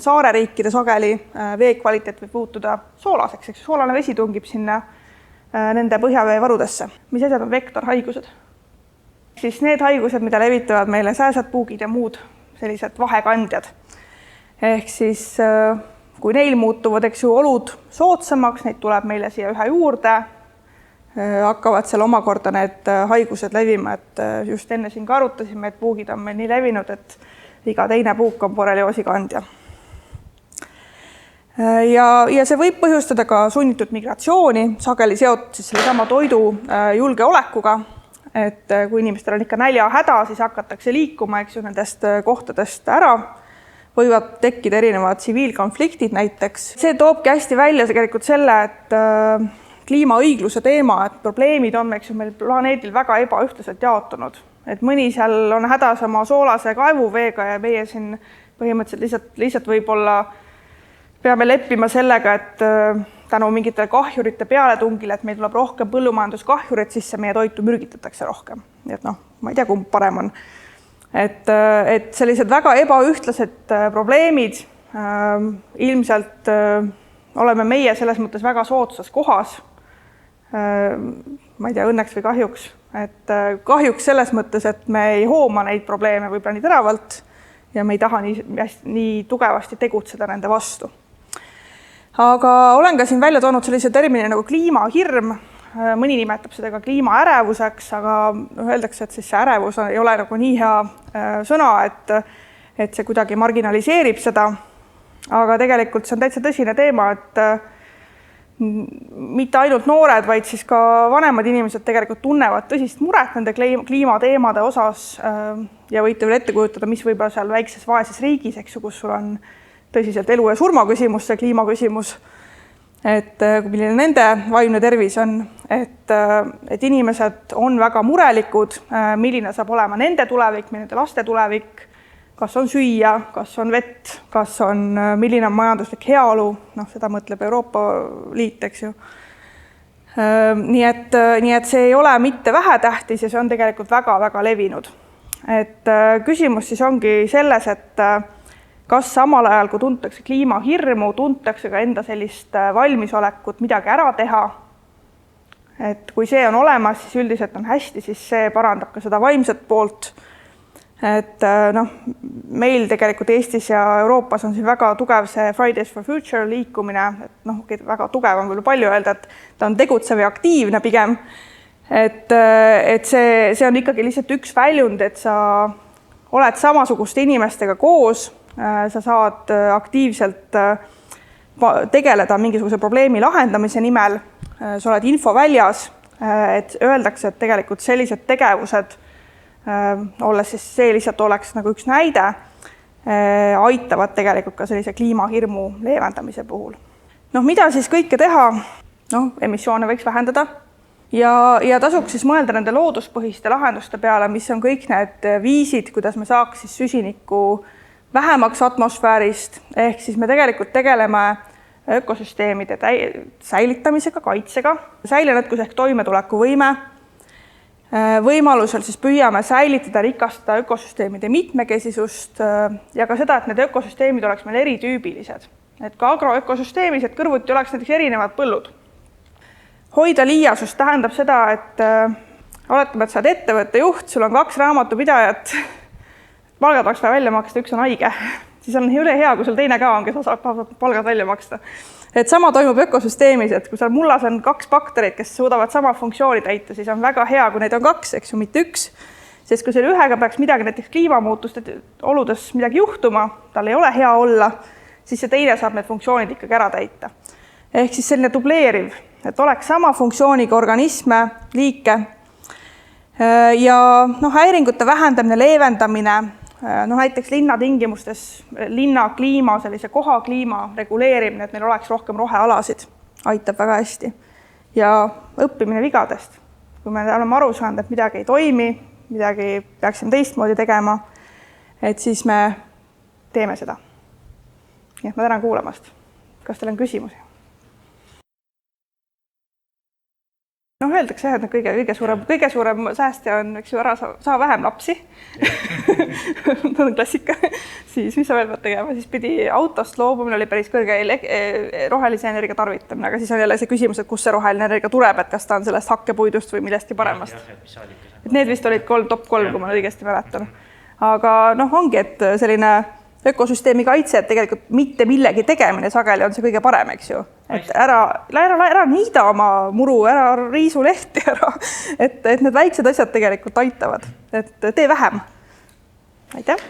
Speaker 2: saareriikide sageli vee kvaliteet võib muutuda soolaseks, eks soolane vesi tungib sinna nende põhjaveevarudesse. Mis asjad on vektorhaigused? Siis need haigused, mida levitavad meile sääsad, puugid ja muud sellised vahekandjad. Ehk siis, kui neil muutuvad, eks ju, olud soodsamaks, neid tuleb meile siia ühe juurde, hakkavad seal omakorda need haigused levima, et just enne siin ka arutasime, et puugid on meil nii levinud, et iga teine puuk on borrelioosi kandja. Ja see võib põhjustada ka sunnitud migratsiooni, sageli seotud siis sellesama toidu julgeolekuga, et kui inimestel on ikka näljahäda, siis hakatakse liikuma, eks ju, nendest kohtadest ära. Võivad tekkida erinevad tsiviilkonfliktid näiteks. See toobki hästi välja tegelikult selle, et kliimaõigluse teema, et probleemid on meil planeedil väga ebaühtlaselt jaotunud. Et mõni seal on hädas oma soolase kaevuveega ja meie siin põhimõtteliselt lihtsalt võib-olla peame leppima sellega, et tänu mingitele kahjurite pealetungile, et meil tuleb rohkem põllumajanduskahjurit sisse, meie toitu mürgitatakse rohkem. Nii et ma ei tea, kumb parem on. Et sellised väga ebaühtlased probleemid, ilmselt oleme meie selles mõttes väga soodsas kohas. Ma ei tea, õnneks või kahjuks. Et kahjuks selles mõttes, et me ei hooma neid probleeme võib-olla nii teravalt ja me ei taha nii tugevasti tegutseda nende vastu. Aga olen ka siin välja toonud sellise termini nagu kliimahirm. Mõni nimetab seda ka kliimaärevuseks, aga öeldakse, et siis see ärevus ei ole nagu nii hea sõna, et see kuidagi marginaliseerib seda. Aga tegelikult see on täitsa tõsine teema, et mitte ainult noored, vaid siis ka vanemad inimesed tegelikult tunnevad tõsist muret nende kliimateemade osas ja võite veel ette kujutada, mis võib-olla seal väikses vaeses riigis, kus sul on tõsiselt elu ja surma küsimus, see kliimaküsimus, et milline nende vaimne tervis on, et inimesed on väga murelikud, milline saab olema nende tulevik, nende laste tulevik, kas on süüa, kas on vett, kas on, milline on majanduslik heaolu, seda mõtleb Euroopa Liit, eks ju. Nii et see ei ole mitte vähetähtis ja see on tegelikult väga-väga levinud. Et küsimus siis ongi selles, et kas samal ajal, kui tuntakse kliimahirmu, tuntakse ka enda sellist valmisolekut midagi ära teha. Et kui see on olemas, siis üldiselt on hästi, siis see parandab ka seda vaimset poolt. Et meil tegelikult Eestis ja Euroopas on siin väga tugev see Fridays for Future liikumine, et väga tugev on võib-olla palju öelda, et ta on tegutsev ja aktiivne pigem. Et see on ikkagi lihtsalt üks väljund, et sa oled samasuguste inimestega koos, sa saad aktiivselt tegeleda mingisuguse probleemi lahendamise nimel, sa oled info väljas, et öeldakse, et tegelikult sellised tegevused, olles siis see lihtsalt oleks nagu üks näide, aitavad tegelikult ka sellise kliimahirmu leevendamise puhul. Mida siis kõike teha? Emissioone võiks vähendada ja tasuks siis mõelda nende looduspõhiste lahenduste peale, mis on kõik need viisid, kuidas me saaks siis süsinikku vähemaks atmosfäärist, ehk siis me tegelikult tegeleme ökosüsteemide säilitamisega, kaitsega, säilenõtkus ehk toimetulekuvõime. Võimalusel siis püüame säilitada, rikastada ökosüsteemide mitmekesisust ja ka seda, et need ökosüsteemid oleks meil eritüübilised. Et ka agroökosüsteemis, et kõrvuti oleks näiteks erinevad põllud. Hoida liiasust tähendab seda, et oletame, et sa oled ettevõtte juht, sul on 2 raamatupidajat, palgad oleks vaja välja maksta, üks on haige. Siis on üle hea, kui sul teine ka on, kes saab palgad välja maksta. Et sama toimub ökosüsteemis, et kui seal mullas on 2 bakterid, kes suudavad sama funktsiooni täita, siis on väga hea, kui neid on 2, eks ju, mitte 1. Sest kui selle ühega peaks midagi näiteks kliimamuutuste oludes midagi juhtuma, tal ei ole hea olla, siis see teine saab need funktsioonid ikkagi ära täita. Ehk siis selline dubleeriv, et oleks sama funktsiooniga organisme, liike ja häiringute vähendamine, leevendamine, näiteks linnatingimustes, linna kliima, sellise koha kliima reguleerimine, et meil oleks rohkem rohealasid, aitab väga hästi. Ja õppimine vigadest. Kui me oleme aru saanud, et midagi ei toimi, midagi peaksime teistmoodi tegema, et siis me teeme seda. Nii et ma tänan kuulamast. Kas teil on küsimusi? Öeldakse, et kõige suurem säästja on, eks ju, ära saa vähem lapsi. See on klassika. Siis, mis sa veel pead tegema? Siis pidi autost loobumine oli päris kõrge rohelise energia tarvitamine, aga siis on jälle see küsimus, et kus see roheline energia tuleb, et kas ta on sellest hakkepuidust või millestki paremast. Et need vist olid top 3, kui ma õigesti mäletan. Aga ongi, et selline ökosüsteemi kaitse, et tegelikult mitte millegi tegemine sageli on see kõige parem, eks ju. Et ära niida oma muru, ära riisu lehti ära, et need väiksed asjad tegelikult aitavad, et tee vähem. Aitäh!